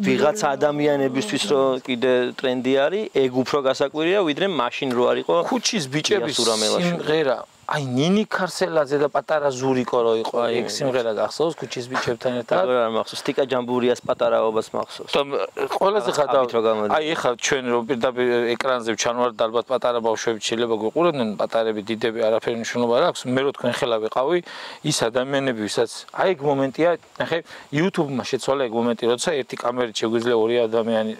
ვიღაც ადამიანებისთვის რო კიდე ტრენდი არის, ეგ უფრო გასაკვირია, ვიდრე მაშინ რო არისო ქუჩის ბიჭების სიმღერა. აი ნინი ქარსელაძე და პატარა ზურიკო რო იყო, ეგ სიმღერა გახსოვს ქუჩის ბიჭებთან ერთად? არ მახსოვს, ტიკა ჯამბურიას პატარაობას მახსოვს. ყველაზე ხატავ. აი ეხლა ჩვენ რო პირდაპირ ეკრანზე ვჩანვართ, ალბათ პატარა ბავშვები შეიძლება გვიყურებდნენ, პატარები, დიდები, არაფერი მნიშვნელობა არ აქვს. მე რო თქვენ ხელა ვიყავი, ის ადამიანები, ვისაც აი ეგ მომენტია, ნახე, YouTube-მა შეცვალა ეგ მომენტი, როცა ერთი კამერით შეგვიძლია ორი ადამიანი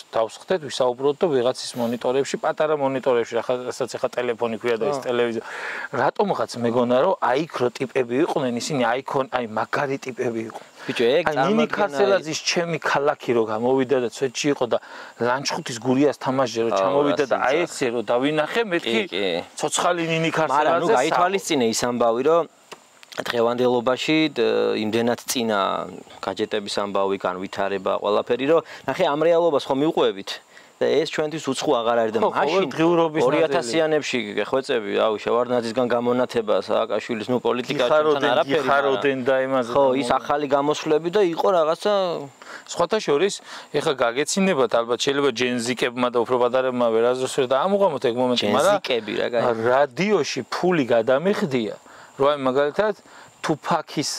დავსხდეთ, ვისაუბროთ და ვიღაცის მონიტორებში, პატარა მონიტორებში, რასაც ეხლა ტელეფონი ქვია და ეს ტელევიზია რატომღაც მეგონა რომ აი იქ რო ტიპები იყვნენ ისინი აი მაგარი ტიპები იყვნენ ბიჭო ეგ ნინი ქარცელაძის ჩემი ქალაქი რო გამოვიდა და ცვეთში იყო და ლანჩხუთის გურიას თამაშზე რო ჩამოვიდა და აი ესე რო დავინახე მეთქი ცოცხალი ნინი ქარცელაძე მაგრამ ნუ გაითვალისწინე ის ამბავი რომ დღევანდელობაში იმდენად წინა გაჯეტების ამბავი განვითარება ყველაფერი რომ ნახე ამ რეალობას ხომ მივყვებით და ეს ჩვენთვის უცხო აღარ არის და მაშინ 2000-იანებში ხვეწები აუ შევარდნაძისგან გამონათება სააკაშვილის ნუ პოლიტიკაში არაფერი ხაროდენ და იმაზე ხო ის ახალი გამოსვლები და იყო რაღაცა სხვათა შორის ეხლა გაგეცინებათ ალბათ შეიძლება ჯენზიკებმა და უფრო პატარებმა ვერაზრს ვერ დაამოღამოთ ეგ მომენტი ჯენზიკები რა გაიგე რადიოში ფული გადამიხდია რომ აი მაგალითად თუფაქის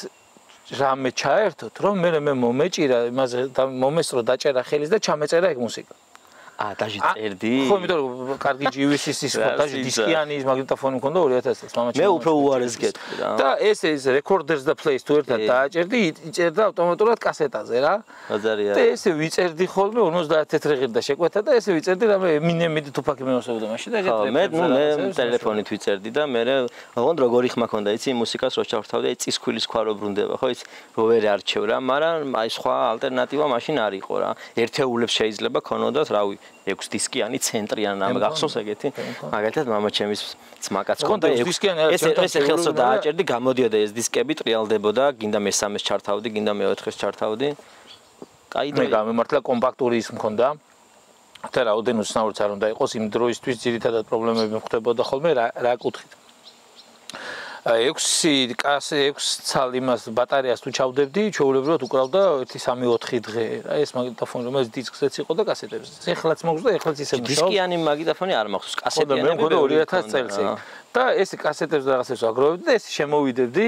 რამე ჩაერთოთ რომ მე მომეჭირა იმაზე მომესწრო დაჭერა ხელის და ჩამეწერა ეგ მუსიკა დაჟე წერდი ხო იმიტომ რომ კარგი ჯივისის ის დაჟე დისკიანი მაგნიტოფონი მქონდა 2000 წელს მამაჩემ მე უფრო უარეს გეტყვი რა და ეს recorders და plays თუ ერთად დააჭერდი იწერდა ავტომატურად კასეტაზე რა აზარია და ესე ვიწერდი ხოლმე 50 თეთრი ღირდა შეკვეთა და ესე ვიწერდი რამე მინემი და თუფაკი მეოსებოდა მაშინ და ეგეთ მე ტელეფონით ვიწერდი და მე ოღონდ როგორი ხმა ქონდა იცი მუსიკას რო ჩავთავდა აი წისქვილის ქვა რო ბრუნდება ხო იცი რო ვერ არჩევ რა მაგრამ აი სხვა ალტერნატივა მაშინ არ იყო რა ერთეულებს შეიძლება ქონოდათ რავი 6 დისკიანი ცენტრიან ამ გახსოვს ეგეთი მაგალითად მამაჩემის ძმაკაც ქონდა 6 დისკიანი ეს ხელსო დააჭერდი გამოდიოდა ეს დისკები ტრიალდებოდა გინდა მესამეს ჩართავდი გინდა მეოთხეს ჩართავდი კაი მე გამემართლა კომპაქტური ის მქონდა და რაოდენ უცნაურიც არ უნდა იყოს იმ დროისთვის ძირითადად პრობლემები მხვდებოდა ხოლმე რა კუთხით 6 ცალ იმას ბატარეას თუ ჩავდებდი, ჩვეულებრივად უკრავდა 1-3-4 დღე. რა ეს მაგნიტოფონი რომელიც დისკზეც იყო და კასეტებზე. ეხლაც მოგვს და ეხლაც ისე მუშაობს. დისკიანი მაგნიტოფონი არ მახსოვს, კასეტიანი მე 2000 წელს ეგ. და ეს კასეტებზე რაღაცებს აგროვებდი და ეს შემოვიდებდი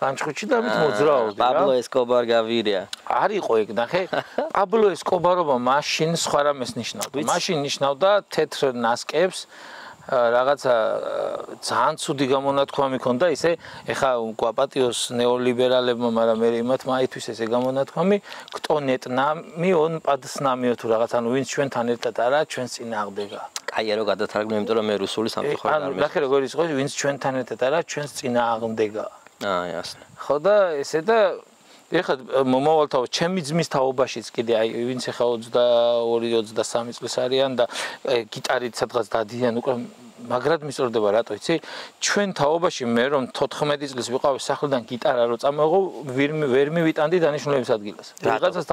ლანჩხუთში და ამით მოძრაობდი რა. პაბლო ესკობარ გავირია. არ იყო ეგ, ნახე. პაბლო ესკობარობა მაშინ სხვა რამეს ნიშნავდა. მაშინ ნიშნავდა თეთრ ნასკებს რაღაცა ძალიან ცუდი გამონათქვამი ქონდა ისე ეხა გვაპატიოს ნეოლიბერალებმა მაგრამ მე იმათმა აითვის ესე გამონათქვამი ქტონეტნამი on პადსნამიო თუ რაღაც ანუ ვინც ჩვენთან ერთად არა ჩვენს წინააღმდეგა კაია რო გადათარგმნე იმიტომ რომ მე რუსული სამწუხაროდ არ მე ნახე როგორ იყო ვინც ჩვენთან ერთად არა ჩვენს წინააღმდეგა ясно ხო და ესე და ეხლა მომავალთაო ჩემი ძმის თაობაშიც კიდე აი ვინც ეხა 22-23 წლის არიან და გიტარით სადღაც დადიან უკვე მაგრად მისწორდება რატო იცი ჩვენ თაობაში მე რომ 14 წლის ვიყავი სახლიდან გიტარა რო წამოიღო ვერ მივიტანდი დანიშნულების ადგილას ვიღაცას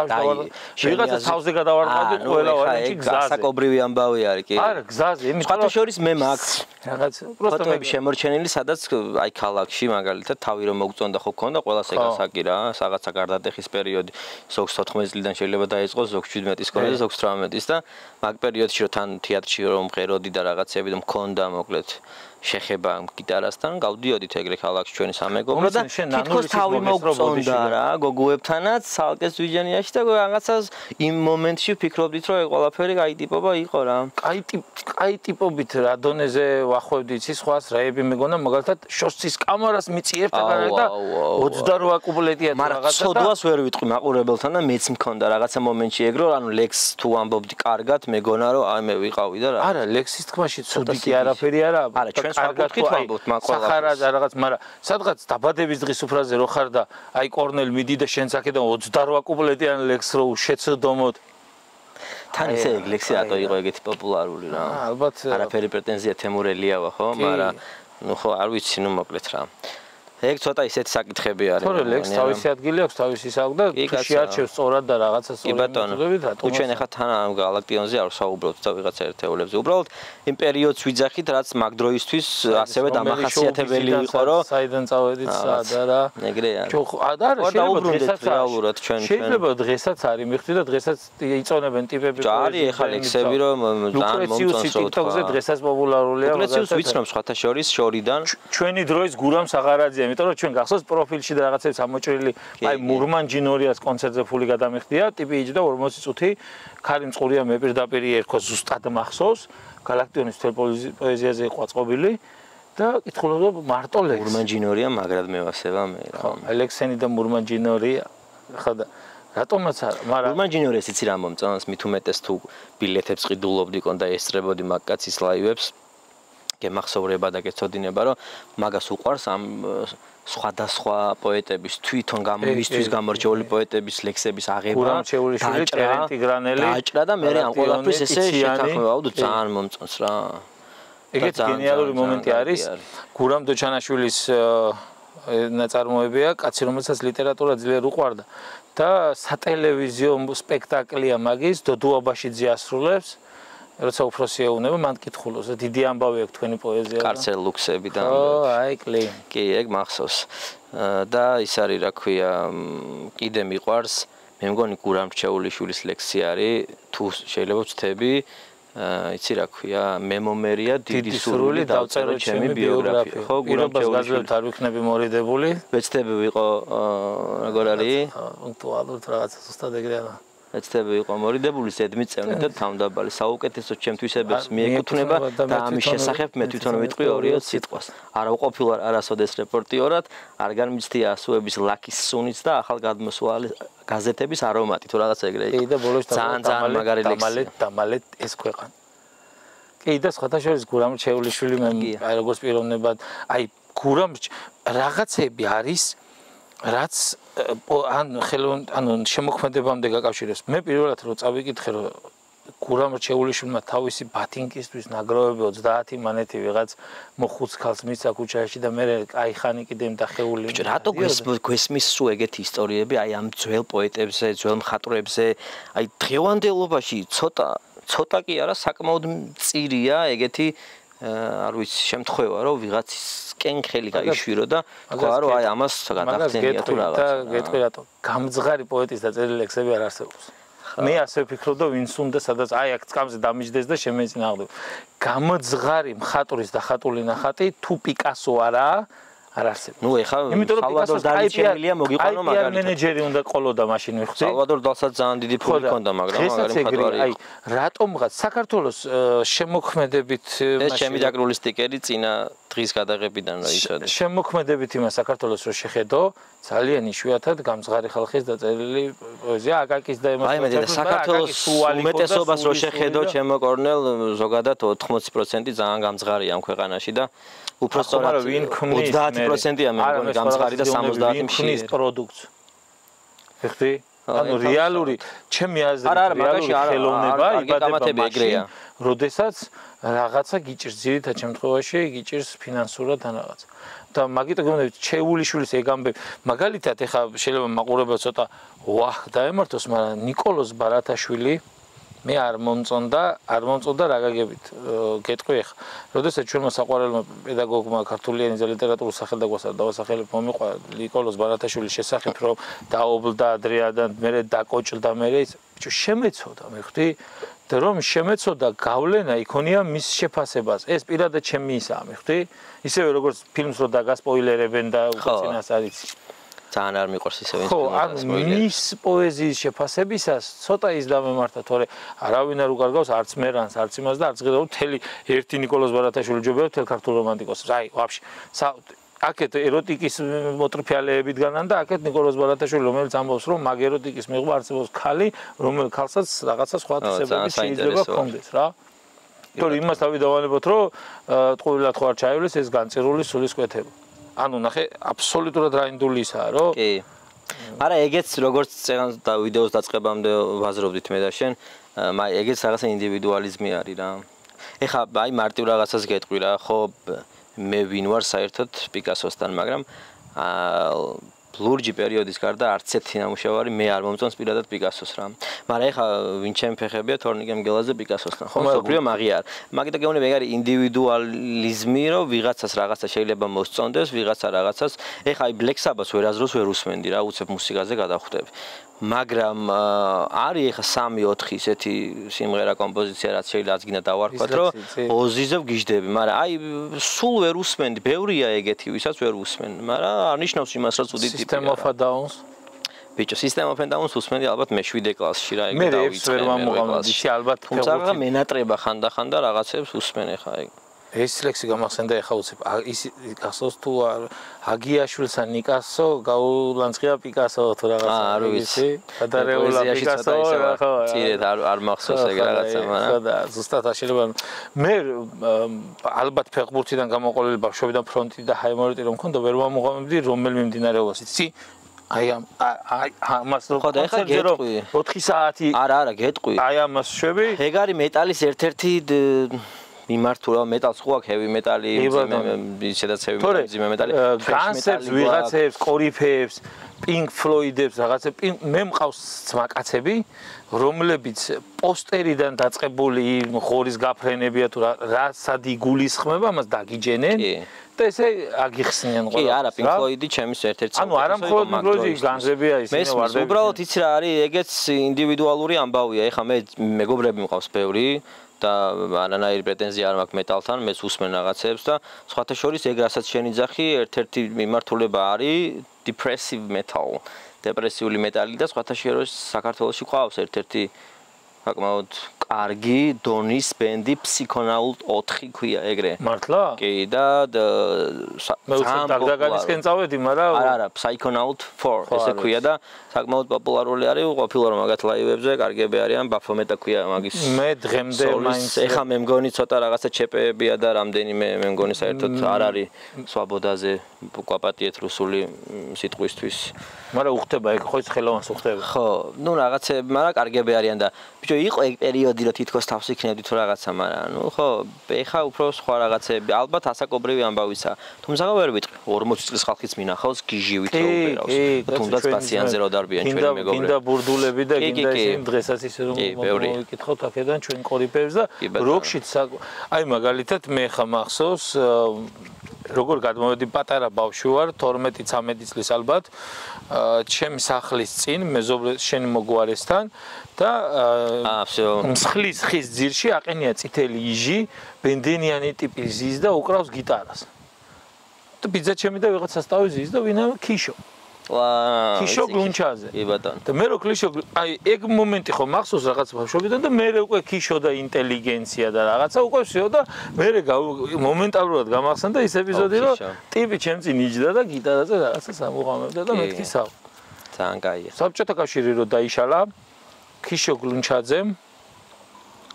ვიღაცას თავზე გადავარყავდი ყველა ვარენჩი გზაზე საკობრივი ამბავი არის კი არა გზაზე იმის ხათო შორის მე მაქვს რაღაც პროსტომები შემორჩენილი სადაც აი ქალაქში მაგალითად თავი რომ მოგწონდა ხო ქონდა ყველას ეგასაკი რა რაღაცა გარდატეხის პერიოდი ზოგს 14 წლიდან შეიძლება დაიწყოს ზოგს 17-ის ქონდა და ზოგს 18-ის და მაგ პერიოდში რომ თან თეატრში რომ მღეროდი და რაღაცები და მქონდა მოკლედ შეხება გიტარასთან გავდიოდით ეგრე ქალაქში ჩვენი სამეგობრო და თითქოს თავი მოგწონდა რა გოგოებთანაც სალკეს ვიჯენიაში და რაღაცას იმ მომენტში ვფიქრობდით რომ ეს ყველაფერი კაი ტიპობა იყო რა კაი ტიპობით რა დონეზე ვახვევდით ის სხვას რაები მეგონა მაგალითად შოსის კამარას მიწიერთა და 28 კუპლეტია რაღაცა და ცოდვას ვერ ვიტყვი მაყურებელთან და მეც მქონდა რაღაცა მომენტში ეგრო ანუ ლექს თუ ამბობდი კარგად მეგონა რომ აი მე ვიყავი და რა არა ლექსის თქმაში ცუდი კი არაფერი არა ჩვენ საკუთრით ვამბობთ მაყურებელს სახარა რაღაც მაგრამ სადღაც დაბადების დღის უფრაზე რო ხარ და აი კორნელ მიდი და შენ აქედან 28 კუპლეტიან ლექს რო შეცდომოთ თან ისე ეგ ლექსი რატო იყო ეგეთი პოპულარული რა ალბათ არაფერი პრეტენზია თემურელიავა ხო მაგრამ ნუ ხო არ ვიცი ნუ მოკლედ რა ეგ ცოტა ისეთი საკითხები არის. თორე ლექს თავისი ადგილი აქვს, თავისი საკ და შეარჩევს სწორად და რაღაცა სწორად მეთოდებით რატომ? ჩვენ ახლა თან ამ გალაქტიონზე არ ვსაუბრობთ და ვიღაცა ერთეულებზე. უბრალოდ იმ პერიოდს ვიძახით, რაც მაგ დროისთვის ასევე დამახასიათებელი იყო, რომ საიდან წავედით სად არა. ეგრეა. შეიძლება დღესაც არის მიხდი და დღესაც იწონებენ ტიპები. არის ახლა ლექსები რომ ძალიან მომწონს TikTok-ზე დღესაც პოპულარულია. ლექსებს ვიცნობ სხვათა შორის შორიდან. ჩვენი დროის გურამ საღარაძე იმიტომ რომ ჩვენ გახსოვს პროფილში და რაღაცებს ამოჭრილი აი მურმანჯინორიას კონცერტზე ფული გადამიხდია ტიპი იჯდა 40 წუთი ქარი მწყურია მე პირდაპირ ერქვა ზუსტად მახსოვს გალაქტიონის პოეზიაზე იყო აწყობილი და კითხულობდა მარტო ლექს მურმანჯინორია მაგრად მევასება მე რა ხო ალექსენი და მურმანჯინორია ხო და რატომაც არა მაგრამ მურმანჯინორიას იცი რა მომწონს მით უმეტეს თუ ბილეთებს ყიდულობდი კონდა ესწრებოდი მაგ კაცის ლაივებს გემახსოვრება და გეცოდინება, რომ მაგას უყვარს ამ სხვადასხვა პოეტების თვითონ მისთვის გამორჩეული პოეტების ლექსების აღება. გურამჩეულიშვილი, ტერენტი გრანელი დაჭრა და მე ამ ყველაფრის ესე შეთანხმება, აუდო ძალიან მომწონს რა. ეგეც გენიალური მომენტი არის. გურამ დოჩანაშვილის ნაწარმოებია, კაცი რომელსაც ლიტერატურა ძლიერ უყვარდა და სატელევიზიო სპექტაკლია მაგის, დოდო აბაშიძე ასრულებს. როცა უფროსი ეუნება, მან კითხულობს, დიდი ამბავი აქვს თქვენი პოეზია. კარცელ ლუქსები და აი კლი. კი, ეგ მახსოვს. და ის არის, რა ქვია, კიდე მიყვარს, მე მგონი გურამჩეულიშვილის ლექსი არის, თუ შეიძლება ვწთები, იცი რა ქვია, მემომერია დიდი სურვილი დავწერო ჩემი ბიოგრაფია. ხო, გურამჩეულიშვილს არ ვიქნები მორიდებული. ვეცდები ვიყო როგორ არის? პუნქტუალურად რაღაცა ზუსტად ეგრე არა. ეცდები იყო მორიდებული ზედმიწევნით და თავმდაბალი საუკეთესო ჩემთვისებებს მიეკუთვნება და ამის შესახებ მე თვითონ ვიტყვი 2 სიტყვას. არ ვყოფილ არასოდეს რეპორტიორად, არ განმიცდია ასუების ლაქის სუნიც და ახალ გადმოსვალი გაზეთების არომატი თუ რაღაც ეგრე იყო. კი და ბოლოს ძალიან მაგარი ლექსი. დამალეთ ეს ქვეყანა. კი და სხვათა შორის გურამჩეულიშვილი მე აი როგორც პიროვნებად, აი გურამ რაღაცები არის რაც ანუ შემოქმედებამდე გაკავშირებს. მე პირველად რო წავიკითხე რომ გურამჩეულიშვილმა თავისი ბათინკისთვის ნაგროვები 30 მანეთი ვიღაც მოხუც ქალს მისცა ქუჩაში და მე აი ხანი კიდე მდახეული. რატო გვესმის სულ ეგეთი ისტორიები აი ამ ძველ პოეტებზე, ძველ მხატვრებზე, აი დღევანდელობაში ცოტა კი არა საკმაოდ მწირია ეგეთი არ ვიცი შემთხვევა რომ ვიღაცისკენ ხელი გაიშვირო და თქვა რომ აი ამას გადახდენია თუ რაღაც. გეტყვი რატო? გამძღარი პოეტის დაწერილი ლექსები არ არსებობს. მე ასე ვფიქრობდა ვინც უნდა სადაც აი აქ წკამზე დამიჯდეს და შემეწინააღმდეგო. გამძღარი მხატვრის დახატული ნახატი თუ პიკასო არაა არ არსებობს. ნუ ეხლა სალვადორ დალის შემილია მოგიყვანო მაგალითად. აი მენეჯერი უნდა ყოლოდა მაშინ ვიხდი. სალვადორ დალსაც ძალიან დიდი ფული ჰქონდა, მაგრამ მაგარი მხატვარი. აი რატომღაც საქართველოს შემოქმედებით ეს ჩემი დაკრული სტიკერი წინა დღის გადაღებიდან რა იცოდი. შემოქმედებით იმას საქართველოს რო შეხედო, ძალიან იშვიათად გამძღარი ხალხის დაწერილი პოეზია, აკაკის და ემას. აი მე და საქართველოს უმეტესობას რო შეხედო, ჩემო კორნელ ზოგადად 80% ძალიან გამძღარია ამ ქვეყანაში და უпростоრად 30%-ია მე მგონი გამძღარი და 70 მშიერი პროდუქტს. ხეთი? ანუ რეალური ჩემი აზრით რეალური ხელოვნება იბადება ეგრეა. როდესაც რაღაცა გიჭირს ძირითად შემთხვევაში გიჭირს ფინანსურად ან რაღაც. და მაგით გქონდეთ ჩეულიშვილის ეგ ამბები. მაგალითად ეხა შეიძლება მაყურებელს ცოტა ვაჰ დაემართოს, მაგრამ ნიკოლოზ ბარათაშვილი მე არ მომწონდა რა გაგებით გეტყვი ახლა. როდესაც ჩვენმა საყვარელმა პედაგოგმა ქართული ენის და ლიტერატურის სახელდაგვასა დავასახელებ მომიყვა ნიკოლოზ ბარათაშვილის შესახებ რომ დაობლდა ადრეადან მე დაკოჭლდა მე ბიჭო შემეცოდა მე ხვდი და რომ შემეცოდა გავლენა იქონია მის შეფასებას. ეს პირადად ჩემი ისაა მე ხვდი. ისევე როგორც ფილმს რო დაგასპოილერებენ და უკვე წინას არის ძალიან არ მიყვარს ისე ვინც ხო, ანუ მის პოეზიის შეფასებისას ცოტა ის დამემართა, თორე არავინ არ უკარგავს არც მერანს, არც იმას და არც ღირდა მთელი ერთი ნიკოლოზ ბარათაშვილი ჯობია მთელ ქართულ რომანტიკოსებს. აი, ვაფშე. აქეთ ეროტიკის მოტრფიალეებით განან და აქეთ ნიკოლოზ ბარათაშვილი რომელიც ამბობს რომ მაგ ეროტიკის მიღმა არსებობს ქალი, რომელ ქალსაც რაღაცა სხვა თვისებები შეიძლება ჰქონდეს რა. თორე იმას თავი დავანებოთ რომ ტყუილად ხო არ ჩაივლის ეს განწირული სულისკვეთება. ანუ ნახე აბსოლუტურად რაინდულისაა რომ კი არა ეგეც როგორც წეგანს და ვიდეოს დაწყებამდე ვაზრობდით მე და შენ ეგეც რაღაცა ინდივიდუალიზმი არის რა ეხა აი მარტივ რაღაცას გეტყვი რა ხო მე ვინ ვარ საერთოდ პიკასოსთან მაგრამ ლურჯი პერიოდის გარდა არც ერთი ნამუშევარი მე არ მომწონს პირადად პიკასოს რა მაგრამ ეხა ვინ ჩემი ფეხებია თორნიკე მგელაძე პიკასოსთან ხო მსოფლიო მაგია მაგიტო გეუბნები ეგ არის ინდივიდუალიზმი რომ ვიღაცას რაღაცა შეიძლება მოსწონდეს ვიღაცა რაღაცას ეხა აი Black Sabbath-ს ვერაზროს ვერ უსმენდი რა უცებ მუსიკაზე გადახვდები მაგრამ არის ეხა 3-4 ისეთი სიმღერა კომპოზიცია რაც შეიძლება გინდა დავარქვათ რომ ოზიზებ გიждები მაგრამ აი სულ ვერ უსმენდი ბევრია ეგეთი ვისაც ვერ usmen მაგრამ არნიშნავს იმას რომ უდიდი System of a Downs ბიჭო System of a Downs usmenდი ალბათ მე 7 კლასში რა ეგ დავიწყე მე ვერ მომღავდი ალბათ თუმცა მენატრება ხანდახან და რაღაცებს usmen ეხა ეგ ეს ლექსი გამახსენდა ეხა უცებ ის გახსოვს თუ აგიაშვილსა ნიკასო გაულანძღია პიკასო თუ რაღაცა არ ვიცი გადარეულა პიკასო ხო წირეთ არ მახსოვს ეგ რაღაცა მაგრამ ხო და ზუსტად შეიძლება მე ალბათ ფეხბურთიდან გამოყოლილი ბავშვობიდან ფრონტი და ჰაიმორიტი რომ მქონდა ვერ მომღამებდი რომელ მიმდინარეობას იცი აი ამას რო ხო და ეხა გეტყვი 4 საათი არა გეტყვი აი ამას შვები ეგ არის მეტალის ერთ-ერთი მიმართულა მეტალს ხო აქვს heavy მეტალი ისედაც heavy მეტალი ძიმე მეტალი განსებს ვიღაცებს კორიფეებს Pink Floyd-ებს რაღაცა მე მყავს ძმაკაცები რომლებიც პოსტერიდან დაწყებული ხორის გაფრენებია თუ რასადი გულისხმება ამას დაგიჯენენ და ესე აგიხსნიან ყველა. კი, არა, Pink Floyd-ი ჩემის ერთ-ერთი ანუ არა მხოლოდ Pink Floyd-ი განზებია ისინი ვარდები. მე უბრალოდ იცი რა არის, ეგეც ინდივიდუალური ამბავია. ეხლა მე მეგობრები მყავს ბევრი და არანაირი პრეტენზია არ მაქვს მეტალთან, მეც უსმენ რაღაცებს და სხვათა შორის ეგ რასაც შენიძახი, ერთ-ერთი მიმართულება არის depressive metal. Depressიული მეტალი და სხვათა შორის საქართველოში ყავს ერთ-ერთი საკმაოდ კარგი დონის ბენდი Psychonaut 4 ქვია ეგრე. მართლა? კი და მე უცებ დაგდაგანისკენ წავედი, მაგრამ არა, Psychonaut 4 ესე ქვია და საკმაოდ პოპულარული არის, ყოფილა რომ მაგათ ლაივებზე კარგები არიან, Baphomet ქვია მაგის. მე დღემდე მაინც ეხა მე მგონი ცოტა რაღაცა ჩეპებია და რამდენიმე მე მგონი საერთოდ არ არის სვაბოდაზე კვაპატიეთ რუსული სიტყვისთვის. მაგრამ უხდება ეგ ხო ის ხელოვანს უხდება. ხო, ნუ რაღაცები, მაგრამ კარგები არიან და ბიჭო იყო ეგ პერიოდი რომ თითქოს თავს იქნებდი თუ რაღაცა, მაგრამ ნუ ხო, ეხა უფრო სხვა რაღაცები, ალბათ ასაკობრივი ამბავისა. თუმცა ვერ ვიტყვი, 40 წლის ხალხიც მინახავს გიჟივით რომ უბერავს. თუნდაც პასიანზე რო დარბიან ჩვენი მეგობრები. გინდა ბურდულები და გინდა ისინი დღესაც ისე რომ მოვიკითხოთ აქედან ჩვენ ყორიფებს და როქშიც აი მაგალითად მე ხა მახსოვს როგორ გადმოვედი პატარა ბავშვი ვარ 12-13 წლის ალბათ ჩემი სახლის წინ მეზობლებს შენი მოგვარესთან და მსხლის ხის ძირში აყენია წითელი იჟი ბენდენიანი ტიპის ზის და უკრავს გიტარას და ბიძა ჩემი და ვიღაცა სტავი ზის და ვინა ქიშო ქიშო გლუნჩაზე კი ბატონო და მე რო ქიშო აი ეგ მომენტი ხო მახსოვს რაღაც ბავშვობიდან და მე უკვე ქიშო და ინტელიგენცია და რაღაცა უკვე всё და მე მომენტალურად გამახსენდა ის ეპიზოდი რომ ტიპი ჩემ წინ იჯდა და გიტარაზე რაღაცა სამუღამებდა და მეთქი საუბ ძალიან კაია საბჭოთა კავშირი რო დაიშალა ქიშო გლუნჩაძემ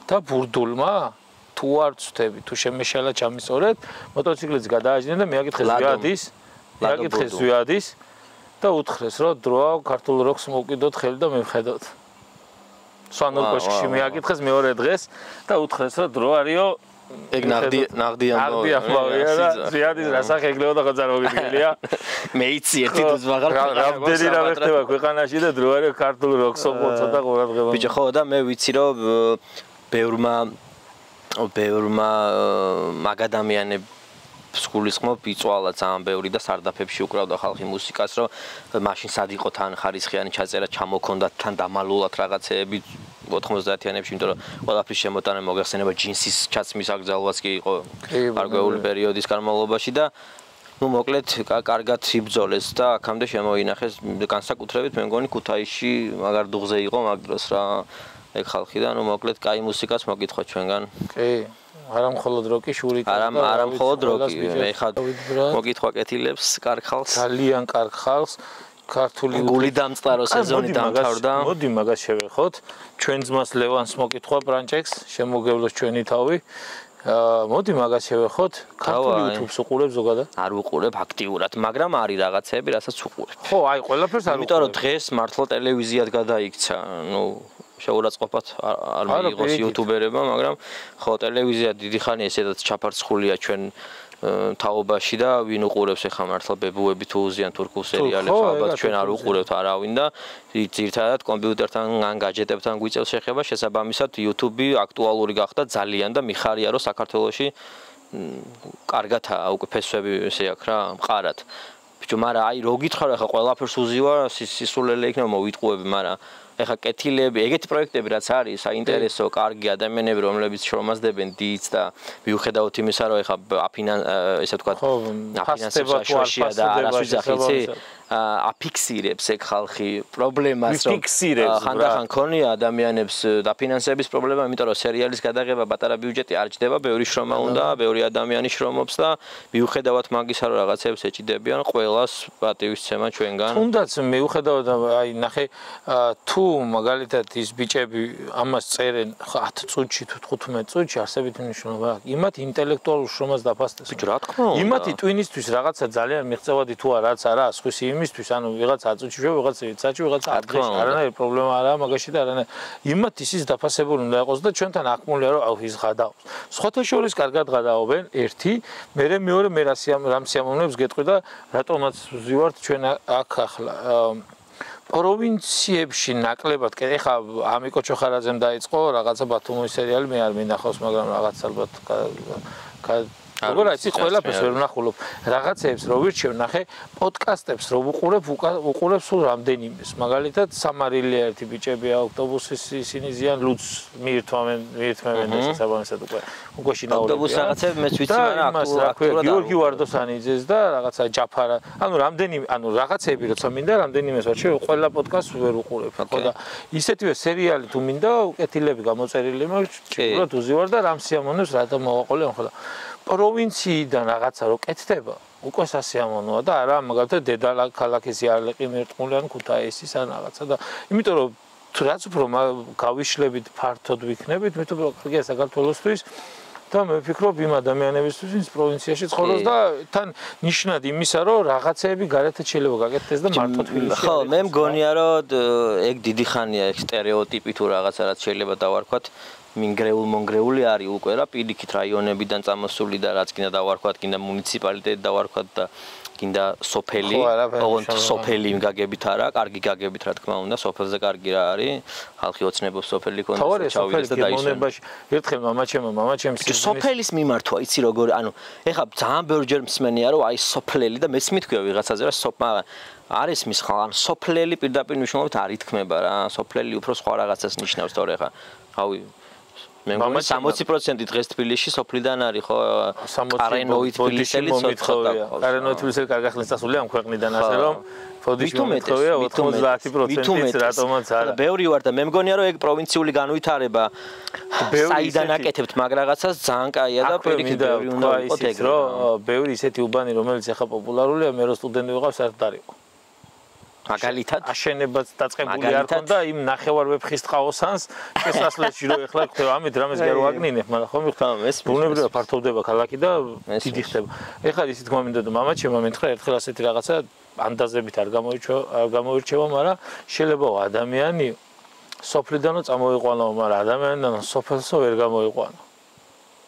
და ბურდულმა თუ არ ვწდები თუ შემეშალა ჩამისწორეთ მოტოციკლიც გადააჯდნენ და მიაკითხეს ზვიადის და უთხრეს რომ დროა ქართულ როკს მოვკიდოთ ხელი და მივხედოთ. სვანურ კოშკში მიაკითხეს მეორე დღეს და უთხრეს რომ დრო არისო ეგ ნაღდი ამბავია და ზვიადის რასახ ეგრეოდა ხო წარმოგიდგენია. მე იცი ერთი დღეს ვაღარ რამდენი რამე ხდება ქვეყანაში და დრო არის ქართულ როკს ცოტა ყურადღება. ბიჭო ხო და მე ვიცი რომ ბევრმა მაგადამიანებ სკულისხმობ იწვალა ძალიან ბევრი და სარდაფებში უკრავდა ხალხი მუსიკას რომ მაშინ სად იყო თან ხარისხიანი ჩაწერა ჩამოქონდათ თან დამალულად რაღაცეები 90-იანებში იმიტომ რომ ყველაფრის შემოტანა მოგახსენება ჯინსის ჩაცმის აკრძალვაც კი იყო გარკვეული პერიოდის განმავლობაში და ну მოკლედ კარგად იბრძოლეს და აქამდე შემოინახეს განსაკუთრებით მე მგონი ქუთაისში მაგარ დუღზე იყო მაგ დროს რა ეგ ხალხი და ну მოკლედ კაი მუსიკას მოგითხოთ ჩვენგან კი არა მხოლოდ როკი შური არა მხოლოდ როკი ეხა მოგითხვა კეთილებს კარგ ხალხს ძალიან კარგ ხალხს ქართული გული დამწყარო სეზონი დამთავრდა მოდი მაგას შევეხოთ ჩვენ ძმას ლევანს მოგითხვა ბრანჭექს შემოგევლოს ჩვენი თავი მოდი მაგას შევეხოთ ქართული YouTube-ს უყურებ ზოგადად არ უყურებ აქტიურად მაგრამ არის რაღაცები რასაც უყურებ ხო აი ყველაფერს არ იმიტომ რომ დღეს მართლა ტელევიზიად გადაიქცა ну შეურაცხყოფად არ მიიღოს იუთუბერებმა, მაგრამ ხო ტელევიზია დიდი ხანი ესედაც ჩაფარცხულია ჩვენ თაობაში და ვინ უყურებს ახლა მართლა ბებუები თუ უზიან თურქულ სერიალებს, ალბათ ჩვენ არ უყურებთ არავინ და ძირთადად კომპიუტერთან ან გაჯეტებთან გვიწევს შეხება, შესაბამისად YouTube აქტუალური გახდა ძალიან და მიხარია რომ საქართველოში კარგათაა უკვე ფესვები ესე აქვს რა, მყარად. ბიჭო, მაგრამ აი რო გითხრა ახლა ყველაფერს უზივა, სისულელე იქნება მოვიტყუები, მაგრამ ეხა კეთილები, ეგეთი პროექტები რაც არის, საინტერესო, კარგი ადამიანები, რომლებიც შრომასდებენ დიდს და მიუხედავად იმისა, რომ ეხა ესე ვთქვათ, აფინანსებაშია და არასვით ახიცი, აფიქსირებს ეგ ხალხი პრობლემას რომ ხანდახან ქონია ადამიანებს დაფინანსების პრობლემა, იმიტომ რომ სერიალის გადაღება პატარა ბიუჯეტი არ ჯდება, ბევრი შრომა უნდა, ბევრი ადამიანი შრომობს და მიუხედავად მაგისა რომ რაღაცებს ეჭიდებიან, ყველას პატივისცემა ჩვენგან. თუნდაც მიუხედავად აი ნახე თუ მაგალითად ის ბიჭები ამას წერენ 10 წუთში თუ 15 წუთში არსებით მნიშვნელობა აქვს. იმათ ინტელექტუალურ შრომას დაფასდეს. ბიჭო, რა თქმა უნდა. იმათი ტვინისთვის რაღაცა ძალიან მიღწევადი თუ არაც არა, სხვისი იმისთვის, ანუ ვიღაც 10 წუთში შევ, ვიღაც 1 საათში, ვიღაც 10 დღეში. არანაირი პრობლემა არაა მაგაში და არანაირი. იმათ ისის დაფასებული უნდა იყოს და ჩვენთან აკმულია რომ აუ ის გადაავს. სხვათა შორის კარგად გადაობენ ერთი, მეორე მე რამ სიამოვნებს გეტყვი და რატომაც ვზივართ ჩვენ აქ ახლა პროვინციებში ნაკლებად, ეხა ამიკო ჩოხარაძემ დაიწყო რაღაცა ბათუმის სერიალი, მე არ მინახავს, მაგრამ რაღაც ალბათ როგორ არის ყველაფერს ვერ ვნახულობ. რაღაცეებს რო ვირჩევ, ნახე, პოდკასტებს რო უყურებ სულ რამდენიმეს. მაგალითად, სამარილია ერთი ბიჭები ავტობუსის ისინი ზიან ლუც მიირთმევენ დასაბამისად უკვე შინაურები. ავტობუს რაღაცებს მეც ვიცი, მაგრამ აქტუალურად გიორგი ვარდოსანიძეს და რაღაცა ჯაფარა. ანუ რაღაცეები როცა მინდა, რამდენიმეს ვარჩევ, ყველა პოდკასტს ვერ უყურებ. ხო და ისეთივე სერიალი თუ მინდა, უკეთილები გამოწერილი მაქვს, ჭიროთ უზივარ და რამ სიამოვნებს, რატომ მოვაყოლე ახლა. პროვინციიდან რაღაცა რო კეთდება, უკვე სასიამოვნოა და არა მაგალითად დედაქალაქის იარლიყი მერტყმული ან ქუთაისის ან რაღაცა და იმიტომ რომ რაც უფრო გავიშლებით ფართოდ ვიქნებით, მე თვითონ კარგია საქართველოსთვის და მე ვფიქრობ იმ ადამიანებისთვის, ვინც პროვინციაში ცხოვრობს და თან ნიშნად იმისა, რომ რაღაცეები გარეთაც შეიძლება გაკეთდეს და მარტო თბილისში. ხო, მე მგონია რომ ეგ დიდი ხანია ეგ სტერეოტიპი თუ რაღაცა რაც შეიძლება დავარქვათ მონგრეული არის უკვე რა პირიქით რაიონებიდან წამოსული და რაც კიდე დავარქვათ, კიდე მუნიციპალიტეტი დავარქვათ და კიდე სოფელი, ოღონდ სოფელი გაგებით არა, კარგი გაგებით რა თქმა უნდა, სოფელზე კარგი რა არის, ხალხი ოცნებობს სოფელი კონდეს ჩავიდეს და დაისვენ. ერთხელ მამაჩემს სოფელის მიმართვა, იცი როგორ, ანუ ეხლა ძალიან ბევრჯერ მსმენია რომ აი სოფლელი და მეც მithქვია ვიღაცაზე რა მაგრამ არის მის ხალხ, სოფლელი პირდაპირ მნიშვნელობით არ ითქმება რა, სოფლელი უფრო სხვა რაღაცას ნიშნავს თორე ხა. რავი მე მგონი 60% დღეს თბილისში სოფლიდან არის ხო? კარენოვით თბილისელი ცოტა. კარენოვით თბილისელი კარგი ხნის წასული ამ ქვეყნიდან ასე რომ ფოდიში მომეთხოვია 90%-იც რატომაც არა. ბევრი ვარ და მე მგონია რომ ეგ პროვინციული განვითარება საიდან აკეთებთ მაგ რაღაცას ძალიან კაია და პირიქით ბევრი უნდა იყოს ეგ რომ ბევრი ისეთი უბანი რომელიც ახლა პოპულარულია მე რო სტუდენტი ვიყავ საერთოდ არ იყო. მაგალითად აშენებაც დაწყებული არ ქონდა იმ ნახევარ ვეფხის ტყაოსანს შესასვლელში რომ ეხლა გქთევ ამით რამეს გარო აგნინებ მაგრამ ხომ მიხარ ეს ბუნებრივად ფართოვდება ქალაქი და დიდი ხდება ეხლა ისიც მომინდა და მამაჩემ მომენთხა ერთხელ ასეთი რაღაცა ანდაზებით არ გამოირჩევა მაგრამ შეიძლება ადამიანი სოფლიდანო წამოიყვანო მაგრამ ადამიანიდან სოფელსო ვერ გამოიყვანო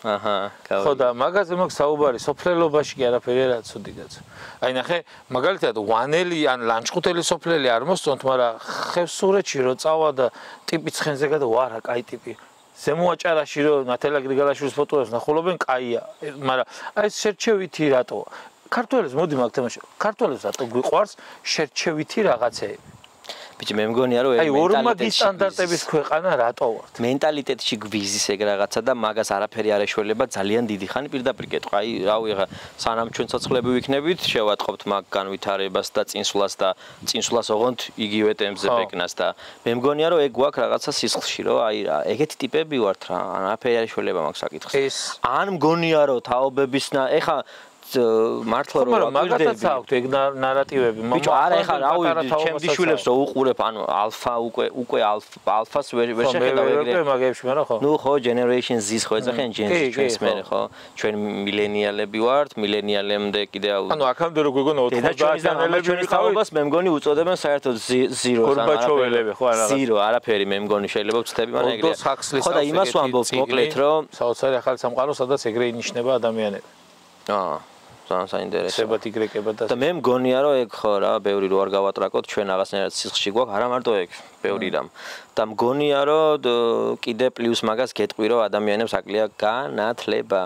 აჰა ხო და მაგაზე მაქვს საუბარი სოფლელობაში კი არაფერი არა ცუდი კაცო აი ნახე მაგალითად ვანელი ან ლანჩხუთელი სოფლელი არ მოსწონთ მაგრამ ხევსურეთში რო წავა და ტიპი ცხენზე გადა ვარა კაი ტიპი ზემოაჭარაში რო ნათელა გრიგალაშვილის ფოტოებს ნახულობენ კაია მაგრამ აი ეს შერჩევითი რატოა ქართველებს მოდი მაგ თემაში ქართველებს რატო გვიყვარს შერჩევითი რაღაცეები ბიჭი მე მგონია რომ აი ორმაგი სტანდარტების ქვეყანა რატო ვართ მენტალიტეტში გვიზის ეგ რაღაცა და მაგას არაფერი არ ეშველება ძალიან დიდი ხანი პირდაპირ კეთვა აი რავი ხა სანამ ჩვენ ცოცხლები ვიქნებით შევატყობთ მაგ განვითარებას და წინსვლას ოღონდ იგივე ტემპზე ვეკნას და მე მგონია რომ ეგ გვაქვს რაღაცა სისხლში რომ აი რა ეგეთი ტიპები ვართ რა არაფერი არ ეშველება მაგ საკითხს ან მგონია რომ თაობების ეხა მართლა რომ მაგათაც აქვს ეგ ნარატივები ბიჭო არა ეხლა რავი ჩემს შვილებს რო უყურებ ანუ ალფა უკვე ალფას ვერ შეხედავ ეგრე მაგებში მაგრამ ხო ნუ ხო generation Z-ს ხო ეძახიან Gen Z ჩვენს მერე ხო ჩვენ მილენიალები ვართ მილენიალემდე კიდე ანუ აქამდე რო გვეგონა 90-დანელები ვიყავით მე მგონი უწოდებენ საერთოდ ზირო გორბაჩოველები ხო არა ზირო არაფერი მე მგონი შეიძლება ვწდები მაგრამ ეგრე ხო და იმას ვამბობ მოკლედ რომ საოცარი ახალი სამყარო სადაც ეგრე ინიშნება ადამიანები ძალიან საინტერესოა. შებათ იგრეკება და მე მგონია რომ ეგ ხო რა, ბევრი რო არ გავატრაკოთ, ჩვენ რაღაცნაირად სისხლში გვაქვს, არა მარტო ეგ, ბევრი რამ. და მგონია რომ კიდე პლუს მაგას გეტყვი რომ ადამიანებს აკლია განათლება.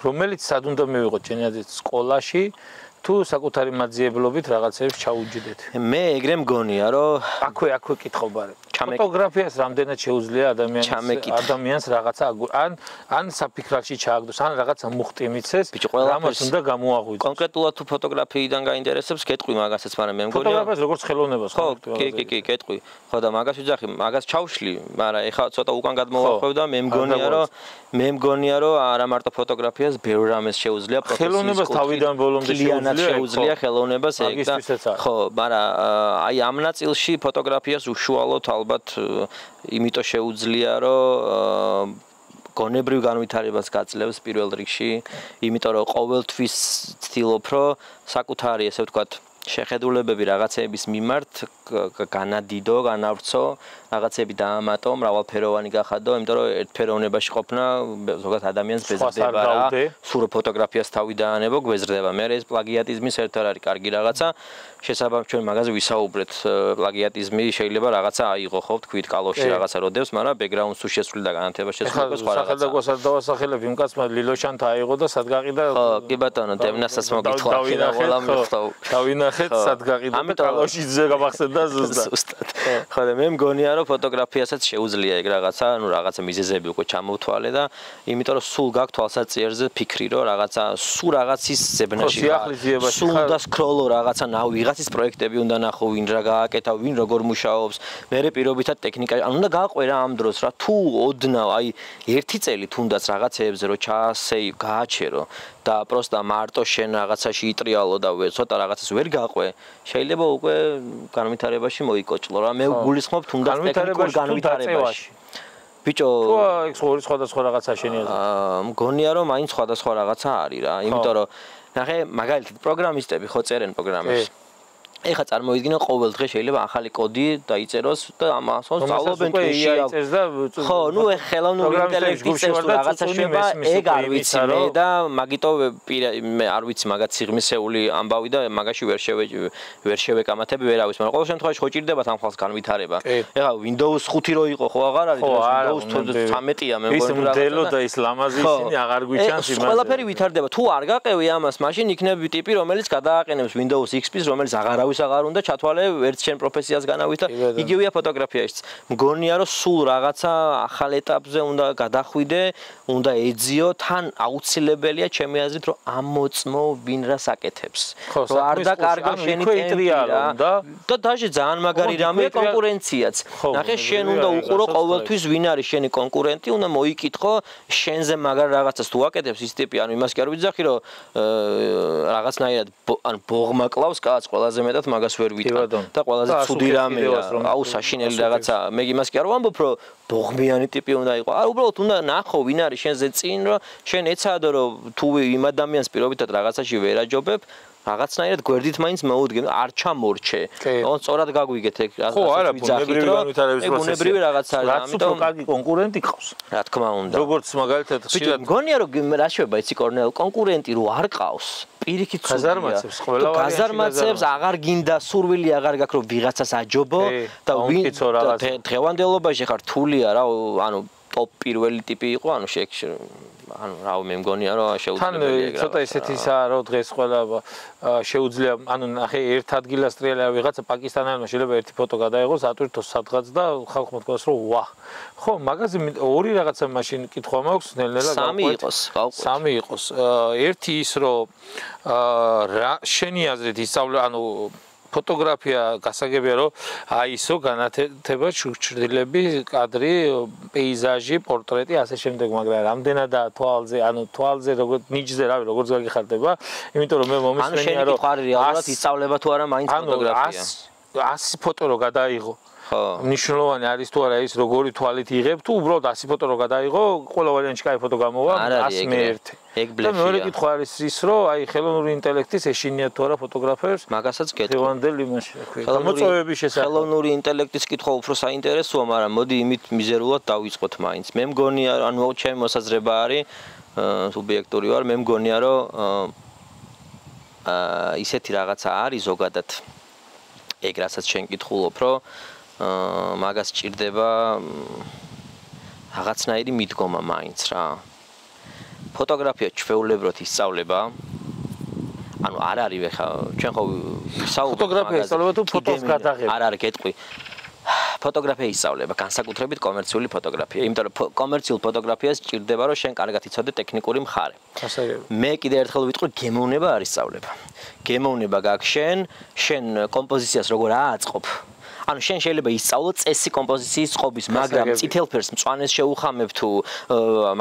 რომელიც სად უნდა მივიღოთ ჯენადით სკოლაში თუ საკუთარი მაძიებლობით რაღაცებს ჩაუჯდეთ. მე ეგრე მგონია, რომ აქვე კითხობა. ფოტოგრაფიას რამდენად შეუძლია ადამიანს რაღაცა ან საფიქრაში ჩააგდოს, ან რაღაცა მუხტი მიცეს, რამაც უნდა გამოაღვიძოს. კონკრეტულად თუ ფოტოგრაფიიდან გაინტერესებს, გეტყვი მაგასაც, მაგრამ მე მგონია ფოტოგრაფიას როგორც ხელოვნებას ხო, კი, გეტყვი. ხო და მაგას ვიძახი, მაგას ჩავშლი, მაგრამ ეხლა ცოტა უკან გადმოვახვევ და მე მგონია, რომ არა მარტო ფოტოგრაფიას, ბევრ რამეს შეუძლია პროფესიის ხელოვნებას თავიდან ბოლომდე შეუძლია ხელოვნებას ეგ და ხო, მაგრამ აი ამ ნაწილში ფოტოგრაფიას უშუალოდ ალბათ იმიტომ შეუძლია, რომ გონებრივ განვითარებას გაძლევს პირველ რიგში, იმიტომ რომ ყოველთვის ვცდილობ, რომ საკუთარი, ესე ვთქვათ, შეხედულებები რაღაცეების მიმართ განადიდო, განავრცო, რაღაცები დაამატო, მრავალფეროვანი გახადო, იმიტომ რომ ერთფეროვნებაში ყოფნა ზოგადად ადამიანს ბეზრდება რა. სულ ფოტოგრაფიას თავი დაანებო, გვეზრდება. მე ეს პლაგიატიზმის ერთ არ არის კარგი რაღაცა. შესაბამისად ჩვენ მაგაზე ვისაუბრეთ. პლაგიატიზმი შეიძლება რაღაცა აიღო, ხო, თქვით, კალოში რაღაცა როდევს, მაგრამ ბექგრაუნდს თუ შესრულდა და განათება შესრულდა სხვა რაღაცა. სახელდაგვასაც დავასახელებ იმ კაცმა ლილოშანთა აიღო და სად გაყიდა? ხო, კი ბატონო, დევნასაც მოგითხრა და ყველა მიხვდა. დავინახეთ სად გაყიდა და კალოში ზეგამახსენდა ზუსტად. ხო და მე მგონია რომ ფოტოგრაფიასაც შეუძლია ეგ რაღაცა, ну რაღაცა მიზეზები უკვე ჩამოვთვალე და იმიტომ რომ სულ გაქვს თვალსაჩინოზე ფიქრი რომ რაღაცა სულ რაღაცის ზებნაში სულ და სკროლო რაღაცა ვიღაცის პროექტები უნდა ნახო, ვინ რა გააკეთა, ვინ როგორ მუშაობს, მერე პირობითად ტექნიკა, ანუ უნდა გააყვერა ამ დროს რა, თუ ოდნავ აი ერთი წელი თუნდაც რაღაცეებზე რო გააჩერო და პროსტა მარტო შენ რაღაცაში იტრიალო და ცოტა რაღაცას ვერ გაყვე, შეიძლება უკვე განვითარებაში მოიკოჭლო რა. მე გულისხმობ თუნდაც ტექნიკურ განვითარებაში. ბიჭო, თუ ეს სხვადასხვა რაღაცა შენია. მგონია რომ მაინც სხვადასხვა რაღაცა არის რა, იმიტომ რომ ნახე, მაგალითად პროგრამისტები ხო წერენ პროგრამებს. ეხლა წარმოვიდგინე ყოველ დღე შეიძლება ახალი კოდი დაიწეროს და ამას სწავლობენ თუში. ხო, ნუ ხელოვნური ინტელექტი წერს რაღაცა შეიძლება, ეგ არ ვიცი მე და მაგიტო მე არ ვიცი მაგათ სიღრმისეული ამბავი და მაგაში ვერ შევეკამათები ვერავის, მაგრამ ყოველ შემთხვევაში ხო ჭირდებათ ამ ხალხს განვითარება. ეხლა Windows 5 რო იყო, ხო აღარ არის Windows 13-ია მე მგონი რაღაცა. ის მოდელო და ის ლამაზი ისინი აღარ გვიჩანს იმას. ყველაფერი ვითარდება. თუ არ გაყევი ამას, მაშინ იქნება ტიპი, რომელიც გადააყენებს Windows XP-ს, რომელიც აღარ აღარ უნდა ჩათვალე ერთ შენ პროფესიას განავითარ და იგივეა ფოტოგრაფიაშიც. მგონია რომ სულ რაღაცა ახალ ეტაპზე უნდა გადახვიდე, უნდა ეძიო, თან აუცილებელია ჩემი აზრით რომ ამოწმო ვინ რას აკეთებს. რომ არ დაკარგო შენი ტემპი და დაჟე ძალიან მაგარი რამეა კონკურენციაც. ნახე შენ უნდა უყურო ყოველთვის ვინ არის შენი კონკურენტი, უნდა მოიკითხო შენზე მაგარ რაღაცას თუ აკეთებს ის ტიპი, ანუ იმას კი არ ვიძახი რომ რაღაცნაირად ან ბოღმა კლავს კაც ყველაზე მეტად მაგას ვერ ვიტყვა და ყველაზე ცუდი რამეა. აუ საშინელი რაღაცა. მე იმას კი არ ვამბობ რომ ბოღმიანი ტიპი უნდა იყოს. არა, უბრალოდ უნდა ნახო ვინ არის შენზე წინ, რომ შენ ეცადო რომ თუ იმ ადამიანს პირობითად რაღაცაში ვერ აჯობებ, რაღაცნაირად გვერდით მაინც მოუდგენ, არ ჩამორჩე. სწორად გაგვიგეთ ეგ რაღაცა. ხო, არა, ბუნებრივი განვითარების პროცესი. ბუნებრივი რაღაცა არის, ამიტომ კარგი კონკურენტი ყავს. რა თქმა უნდა. როგორც მაგალითად ხშირად მგონია რომ რა შეება იცი კორნელ, კონკურენტი რო არ ყავს, პირიქით გაზარმაცებს ყველა ვარიანტი გაზარმაცებს აღარ გინდა სურვილი აღარ გაქვს რომ ვიღაცას აჯობო და ვინ დღევანდელობაში ხარ რთულია რა, ანუ ტოპ პირველი ტიპი იყო, ანუ ანუ რა მე მგონია რომ შეუძლებელია ეგ რა. ცოტა ესეთისაა რომ დღეს ყველა შეუძლია, ანუ ნახე ერთ ადგილას ტრიალია ვიღაცა პაკისტანელმა შეიძლება ერთი ფოტო გადაიღოს, ატვირთოს სადღაც და ხალხმა თქვას რომ ვა. ხო, მაგაზე ორი რაღაცა მაშინ კითხვა მაქვს, ნელ-ნელა სამი იყოს. ერთი ის რომ შენი აზრით ისწავლე, ანუ ფოტოგრაფია გასაგებია რომ აისო განათება ჩრდილები, კადრი, პეიზაჟი, პორტრეტი, ასე შემდეგ, მაგრამ რამდენადაა თვალზე, ანუ თვალზე როგორც ნიჭზე რავი, როგორც გაგიხარდება, იმიტომ რომ მე მომისმენია რომ ანუ შენ რეალურად ისწავლება თუ არა მაინც ფოტოგრაფია. 100 ფოტო რო გადაიღო. ნიშნულოვანი არის თუ არა ის როგორი თვალით იღებ, თუ უბრალოდ 100 ფოტო რო გადაიღო, ყველა ვარიანტში კაი ფოტო გამოვა, 101. ეგ ბლეფია. და მეორე კითხვა არის ის, რომ აი ხელოვნური ინტელექტის ეშინიათ თუ არა ფოტოგრაფერს? მაგასაც გეტყვი. დღევანდელ იმაში, მოწვევების შესახებ. ხელოვნური ინტელექტის კითხვა უფრო საინტერესოა, მაგრამ მოდი იმით მიზერულად დავიწყოთ მაინც. მე მგონია, ანუ ჩემი მოსაზრება არის, სუბიექტური ვარ, მე მგონია, რომ ისეთი რაღაცა არის ზოგადად. ეგ რასაც შენ კითხულობ, რომ მაგას ჭირდება რაღაცნაირი მიდგომა მაინც რა. ფოტოგრაფია ჩვეულებრივად ისწავლება ანუ არ არის ეხა ჩვენ ხო ვისაუბრებთ ფოტოგრაფია ისწავლება თუ ფოტოს გადაღება? არ არის გეტყვი. ფოტოგრაფია ისწავლება, განსაკუთრებით კომერციული ფოტოგრაფია. იმიტომ რომ კომერციულ ფოტოგრაფიას ჭირდება რომ შენ კარგად იცოდე ტექნიკური მხარე. მე კიდე ერთხელ ვიტყვი გემოვნება არ ისწავლება. გემოვნება გაქვს შენ კომპოზიციას როგორ ააწყობ. ანუ შენ შეიძლება ისწავლო წესი კომპოზიციის წყობის, მაგრამ წითელ ფერს მწვანეს შეუხამებ თუ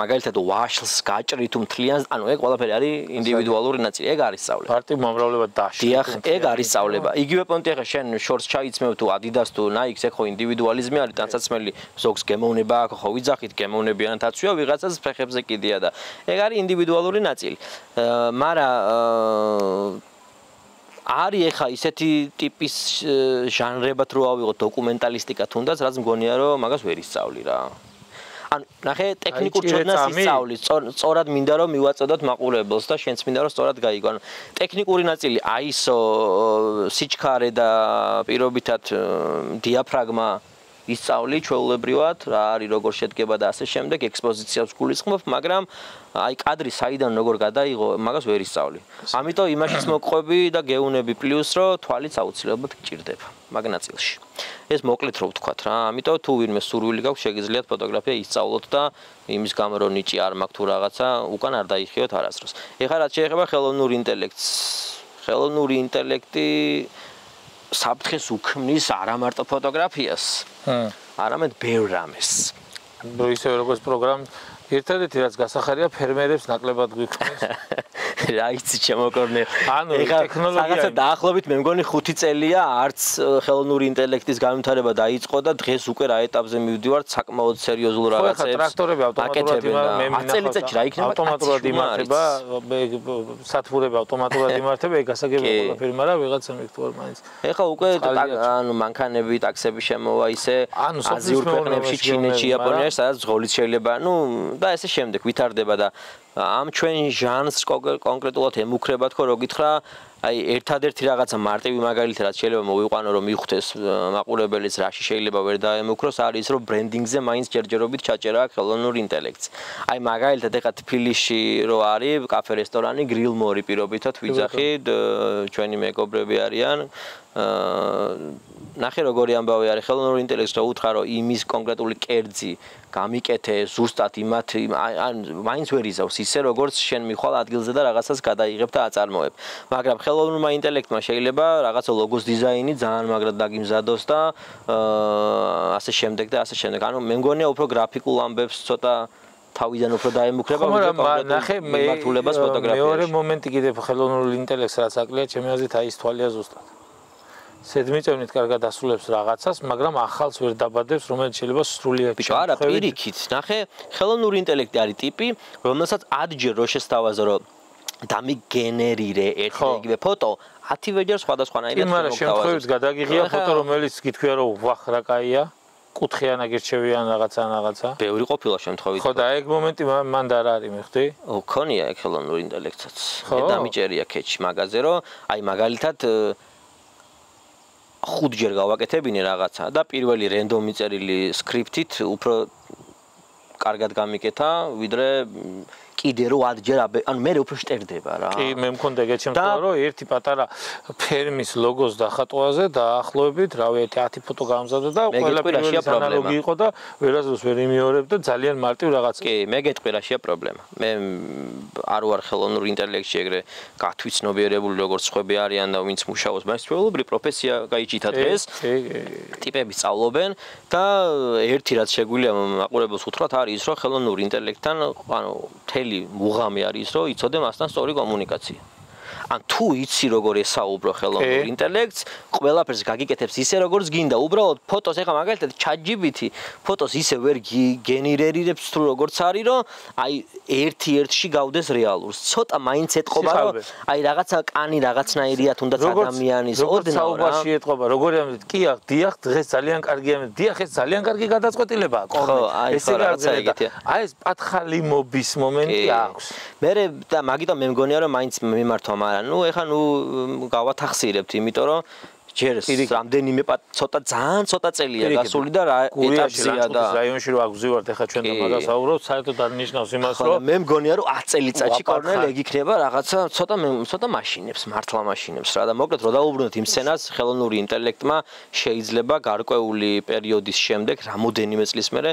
მაგალითად ვაშლს გაჭრი თუ მთლიანს, ანუ ეგ ყველაფერი არის ინდივიდუალური ნაწილი, ეგ არის სწავლება. პარტი მომრავლება დაშლი. დიახ, ეგ არის სწავლება. იგივე პონტი ახლა შენ შორტს ჩაიცმევ თუ Adidas თუ Nike-ს, ეგ ხო ინდივიდუალიზმი არის, ტანსაცმელი ზოგს გემოვნება აქვს, ხო ვიძახით გემოვნებიანად აცვია, ვიღაცას ფეხებზე კიდია და ეგ არის ინდივიდუალური ნაწილი. მაგრამ არის ეხა ისეთი ტიპის ჟანრებად რო ავიღოთ დოკუმენტალისტიკა თუნდაც, რაც მგონია რომ მაგას ვერ ისწავლი რა. ანუ ნახე ტექნიკურ ჩოდნას ისწავლი, სწორად მინდა რომ მივაწოდოთ მაყურებელს და შენც მინდა რომ სწორად გაიგო. ანუ ტექნიკური ნაწილი ISO, სიჩქარე და პირობითად დიაფრაგმა ისწავლი ჩვეულებრივად, რა არის როგორ შედგება და ასე შემდეგ, ექსპოზიციას გულისხმობ, მაგრამ აი კადრი საიდან როგორ გადაიღო, მაგას ვერ ისწავლი. ამიტომ იმაშიც მოყვები და გეუნები პლუს რომ თვალიც აუცილებლად გჭირდება მაგ ნაწილში. ეს მოკლედ რო ვთქვათ რა, ამიტომ თუ ვინმე სურვილი გაქვს, შეგიძლიათ ფოტოგრაფია ისწავლოთ და იმის გამო რომ ნიჭი არ მაქვს თუ რაღაცა, უკან არ დაიხიოთ არასდროს. ეხლა რაც შეეხება ხელოვნურ ინტელექტს, ხელოვნური ინტელექტი საფრთხეს უქმნის არა მარტო ფოტოგრაფიას, არამედ ბევრ რამეს. ისე როგორც პროგრამ ერთადერთი რაც გასახარია ფერმერებს ნაკლებად გვიქმნის. რა იცი ჩემოკორნე. ანუ ტექნოლოგია რაღაცა დაახლოებით მე მგონი 5 წელია არც ხელოვნური ინტელექტის განვითარება დაიწყო და დღეს უკვე რა ეტაპზე მივდივართ საკმაოდ სერიოზულ რაღაცებს. ტრაქტორები ავტომატურად ავტომატურად იმართება, სათბურები ავტომატურად იმართება, ეგ გასაგებია ყველაფერი, მაგრამ ვიღაცა მიქთوار მაინც. ეხლა უკვე ანუ მანქანები, ტაქსები შემოვა ისე აზიურ ქვეყნებში, ჩინეთში, იაპონიაში, სადაც ზღოლით შეიძლება, ну და ესე შემდეგ ვითარდება და ამ ჩვენ ჟანრს კონკრეტულად ემუქრებათ ხო რო გითხრა აი ერთადერთი რაღაცა მარტივი მაგალითი რაც შეიძლება მოვიყვანო რომ მიხვდეს მაყურებელს რაში შეიძლება ვერ დაემუქროს არის რომ ბრენდინგზე მაინც ჯერჯერობით ჩაჭერა აქვს ხელოვნურ ინტელექტს აი მაგალითად ეხა თბილისში რო არის კაფე რესტორანი გრილმორი პირობითად ვიძახი ჩვენი მეგობრები არიან ნახე როგორი ამბავი არის ხელოვნურ ინტელექტს რო უთხრა რომ იმის კონკრეტული კერძი გამიკეთე ზუსტად იმათ ან მაინც ვერ იზავს ისე როგორც შენ მიხვალ ადგილზე და რაღაცას გადაიღებ და აწარმოებ მაგრამ ხელოვნურმა ინტელექტმა შეიძლება რაღაცა ლოგოს დიზაინი ძალიან მაგრად დაგიმზადოს და ასე შემდეგ და ასე შემდეგ ანუ მე მგონია უფრო გრაფიკულ ამბებს ცოტა თავიდან უფრო დაემუქრება მაგრამ ნახე მემართულებას ფოტოგრაფიაში მეორე მომენტი კიდევ ხელოვნურ ინტელექტს რაც აკლია ჩემი აზრით აი ის თვალია ზუსტად სედმიწევნით კარგად ასრულებს რაღაცას, მაგრამ ახალს ვერ დაბადებს, რომელიც შეიძლება სრულიად ბიჭო, არა, პირიქით. ნახე, ხელოვნური ინტელექტი არის ტიპი, რომელსაც ადჯერ რო შესთავაზო, რომ დამიგენერირე ერთ-ერთი ფოტო, 10 ჯერ სხვადასხვანაირად შემოგთავაზო. მაგრამ შემთხვევით გადაგიღია ფოტო, რომელიც გითქვია, რომ ვახ რა კაია, კუთხეან აგერჩევიან რაღაცა. ბევრი ყოფილა შემთხვევით. ხო და ეგ მომენტი მან და რა არის, მიხდი? ქონია ეგ ხელოვნური ინტელექტსაც. მე დამიჭერია კეჩი მაგაზე, რომ აი მაგალითად 5 ჯერ გავაკეთებინე რაღაცა და პირველი რენდომი წერილი სკრიპტით უფრო კარგად გამიკეთა, ვიდრე კიდე რო 10 ჯერ ანუ მე უფრო შტერდება რა. კი, მე მქონდა ეგეთ შემთხვევა, რომ ერთი პატარა ფერმის ლოგოს დახატვაზე დაახლოებით, რავი, 10 ფოტო გამზადდა და ყველაფერი ანალოგი იყო და ვერასდროს ვერ იმეორებ და ძალიან მარტივ რაღაცა. კი, მე გეტყვი რაშია პრობლემა. მე არ ვარ ხელოვნურ ინტელექტში ეგრე გათვითცნობიერებული როგორც სხვები არიან და ვინც მუშაობს, მაგრამ ჩვეულებრივი პროფესია გაიჭითა დღეს. ტიპები სწავლობენ და ერთი რაც შეგვიძლია მაყურებელს უთხრათ არის ის, რომ ხელოვნურ ინტელექტთან ანუ მუღამი არის რომ იცოდე მასთან სწორი კომუნიკაცია. ან თუ იცი როგორ ესაუბრო ხელოვნურ ინტელექტს, ყველაფერს გაგიკეთებს ისე როგორც გინდა. უბრალოდ ფოტოს ეხა მაგალითად ChatGPT ფოტოს ისე ვერ გენერირებს თუ როგორც არის, რომ აი ერთ-ერთში გავდეს რეალურს. ცოტა მაინც ეთყობა რომ აი რაღაცა კანი რაღაცნაირია თუნდაც ადამიანის ოდნავ რა. საუბარში ეთყობა, როგორი ამით კი აქ დიახ დღეს ძალიან კარგია. დიახ ეს ძალიან კარგი გადაწყვეტილებაა. ესე რაღაცა ეგეთია. აი ეს პათხალი მობის მომენტი აქვს. მე და მაგიტომ მე მგონია რომ მაინც მიმართვა, მაგრამ ნუ ეხა ნუ გავათახსირებთ, იმიტომ რომ ჯერ რამდენიმე ცოტა ძალიან ცოტა წელია გასული და რა ეტაპზეა და რაიონში რო აგზივართ ახლა ჩვენ და მაგას აუბრობთ საერთოდ არ ნიშნავს იმას რომ მე მგონია რომ 10 წელიწადში კორნელ ეგ იქნება რაღაცა ცოტა მაშინებს მართლა მაშინებს რა და მოკლედ რო დაუბრუნოთ იმ სცენას ხელოვნური ინტელექტმა შეიძლება გარკვეული პერიოდის შემდეგ რამოდენიმე წლის მერე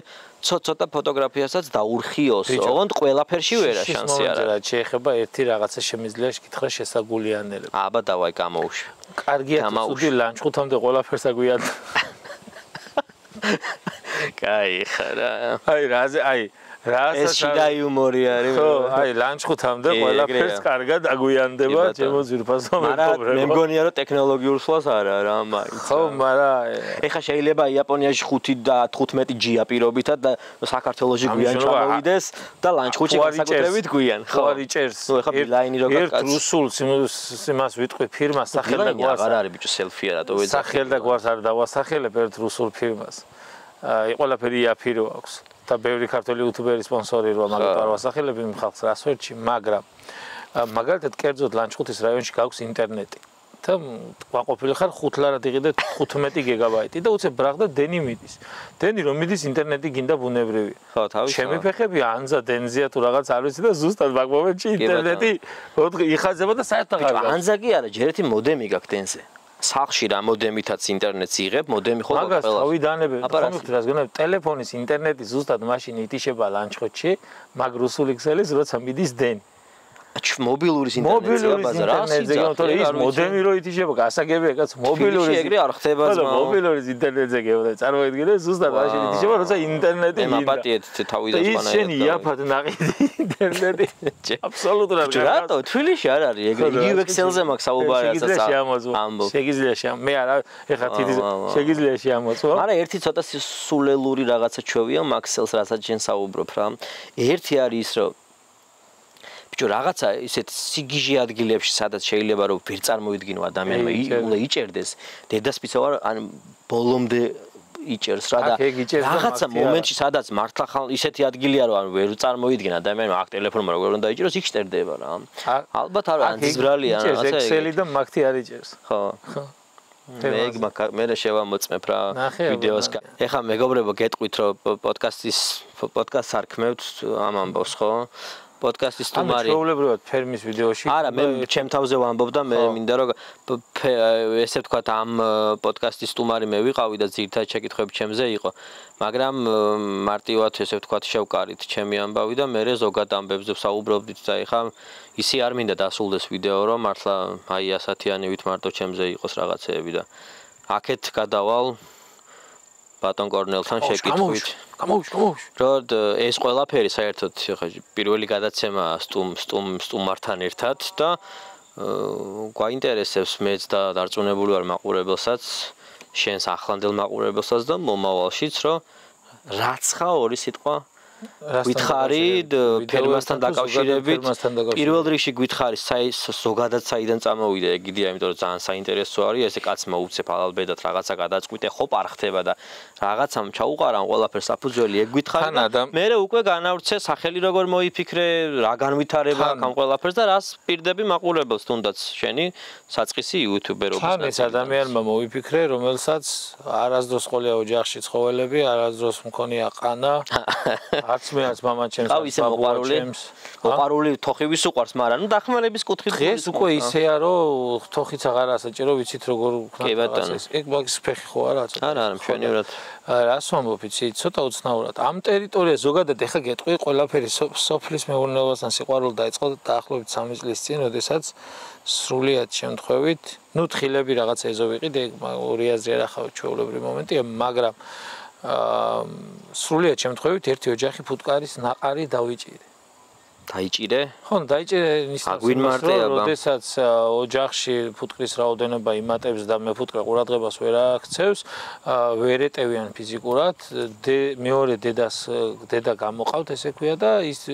ცოტა ფოტოგრაფიასაც დაურხიოს ოღონდ ყველაფერში ვერა შანსი არ არის შეეხება ერთი რაღაცა შემიძლია შეკითხვა შესაგულიანელება აბა დავაი გამოუშვი კარგია ცუდი ლანჩხუთამდე ყველაფერს აგვიანდა კაი ხარა აი რაზე აი ეს შიდა იუმორი არის ხო აი ლანჩხუთამდე ყველაფერს კარგად აგვიანდება ჩემო ძირფასო მეგობრებო მე მგონია რომ ტექნოლოგიურ სვლას არა რა მაინც ხო მაგრამ ეხა შეიძლება იაპონიაში 5 და 15G-ა პირობითად და საქართველოში გვიან ჩამოვიდეს და ლანჩხუთში განსაკუთრებით გვიან ხო არ იჭერს ნუ ეხა ბილაინი როგორ კაც ერთ რუსულს იმას ვიტყვი ფირმას სახელ და გვარს არ არის ბიჭო სელფია რატო ვეძახი სახელ და გვარს არ დავასახელებ ერთ რუსულ ფირმას აი ყველაფერი იაფირო აქვს და ბევრი ქართული იუთუბერი სპონსორი როა მაგათ არ ვასახელებ იმ ხალხს რასვერჩი მაგრამ მაგალითად კერძოდ ლანჩხუთის რაიონში გაქვს ინტერნეტი და ყვაყოფილი ხარ 5 ლარად იყიდე 15 გიგაბაიტი და უცებ ბრაღდა დენი მიდის დენი რომ მიდის ინტერნეტი გინდა ბუნებრივი ხო თავის ჩემი ფეხები ანზა დენზია თუ რაღაც არ ვიცი და ზუსტად მაგ მომენტში ინტერნეტი იხაზება და საერთოდ არ გაქვს ანზა კი არა ჯერ ერთი მოდემი გაქვს დენზე სახში რა მოდემითაც ინტერნეტს იღებ, მოდემი ხო მაგას თავი დანებე, ხომ რას გონებ, ტელეფონის ინტერნეტი ზუსტად მაშინ იტიშება ლანჩხუთში, მაგ რუსული ქსელის როცა მიდის დენი. მობილურის ინტერნეტია ბაზარ, ის მოდემი რო იტიშება, გასაგებია კაც მობილურის ეგრე არ ხდება ზმა. მობილურის ინტერნეტზე გეუბნე, წარმოიდგინე ზუსტად მაშინ იტიშება, როცა ინტერნეტი მინდა. მაპატიეთ თავიდან სპანაერად. ის შენი იაფად ნაყიდი ინტერნეტი. აბსოლუტურად რატო თბილისში არ არის ეგრე იგივე ქსელზე მაქვს საუბარი ამბობ. შეგიძლია მე არა ეხლა თითის შეგიძლია შეამოწმო. მაგრამ ერთი ცოტა სულელური რაღაცა ჩვევია მაქსელს რასაც შენ საუბრობ რა. ერთი არის ის რომ ბიჭო რაღაცა ისეთ სიგიჟე ადგილებში სადაც შეიძლება რომ ვერ წარმოიდგინო ადამიანმა უნდა იჭერდეს დედასპიცა ვარ ან ბოლომდე იჭერს რა და რაღაცა მომენტში სადაც მართლა ისეთი ადგილია რომ ან ვერ წარმოიდგენ ადამიანმა აქ ტელეფონმა როგორ უნდა იჭეროს იქ შტერდება რა ალბათ არა ან ძბრალია რაღაცა ექსელი და მაგთი არ იჭერს ხო მე შევამოწმებ რა ვიდეოს ეხა მეგობრებო გეტყვით რომ პოდკასტს არქმევთ ამ ამბავს ხო პოდკასტის სტუმარი. ჩვეულებრივად ფერმის ვიდეოში. არა, მე ჩემ თავზე ვამბობ და მე მინდა რომ ესე ვთქვათ ამ პოდკასტის სტუმარი მე ვიყავი და ძირითადად შეკითხვები ჩემზე იყო. მაგრამ მარტივად ესე ვთქვათ შევკარით ჩემი ამბავი და მე ზოგად ამბებზე ვსაუბრობდით და ეხა ისი არ მინდა დასულდეს ვიდეო რომ მართლა აი ასათიანივით მარტო ჩემზე იყოს რაღაცეები და აქეთ გადავალ ბატონ კორნელთან შეკითხვით. რომ ეს ყველაფერი საერთოდ პირველი გადაცემა სტუმართან ერთად და გვაინტერესებს მეც და დარწმუნებული ვარ მაყურებელსაც, შენს ახლანდელ მაყურებელსაც და მომავალშიც რომ რაც ხა ორი სიტყვა გითხარი ფერმასთან დაკავშირებით პირველ რიგში გითხარი ზოგადად საიდან წამოვიდა ეგიდია იმიტომ რომ ძალიან საინტერესო არის ესე კაცმა უცებ ალალბედად რაღაცა გადაწყვიტე ხო არ ხდება და რაღაცამ ჩაუყარან ყველაფერს საფუძველი ეგ გითხარი მე უკვე განავრცე სახელი როგორ მოიფიქრე რა განვითარება აქვს ამ ყველაფერს და რას პირდები მაყურებელს თუნდაც შენი საწყისი იუთუბერობის თან ეს ადამიანმა მოიფიქრე რომელსაც არასდროს ყოლია ოჯახში ცხოველები არასდროს მქონია ყანა არც მე არც მამაჩემს ყავ ისე მოყარული თოხივის უყარს მაგრამ ნუ დახმარების კუთხით დღეს უკვე ისეა რომ თოხიც აღარ ასაჭირო ვიცით როგორ ვქნა ეგ მაგის ფეხი ხო არაა არა მშვენივრად რას ვამბობ იცი ცოტა უცნაურად ამ ტერიტორიას ზოგადად ეხა გეტყვი ყველაფერი სოფლის მეურნეობასთან სიყვარული დაიწყო დაახლოებით 3 წლის წინ როდესაც სრულიად შემთხვევით ნუ თხილები რაღაც ეზო ვიყიდე ორი აზრი არ ახავ ჩვეულებრივი მომენტია მაგრამ სრულიად შემთხვევით ერთი ოჯახი ფუტკარის ნაყარი დავიჭირე. დაიჭირე? ხო, დაიჭირე ნიშნავს, რომ როდესაც ოჯახში ფუტკრის რაოდენობა იმატებს და მეფუტკრე ყურადღებას ვერ აქცევს, ვერ ეტევიან ფიზიკურად, მეორე დედა გამოყავთ ესე ქვია და ის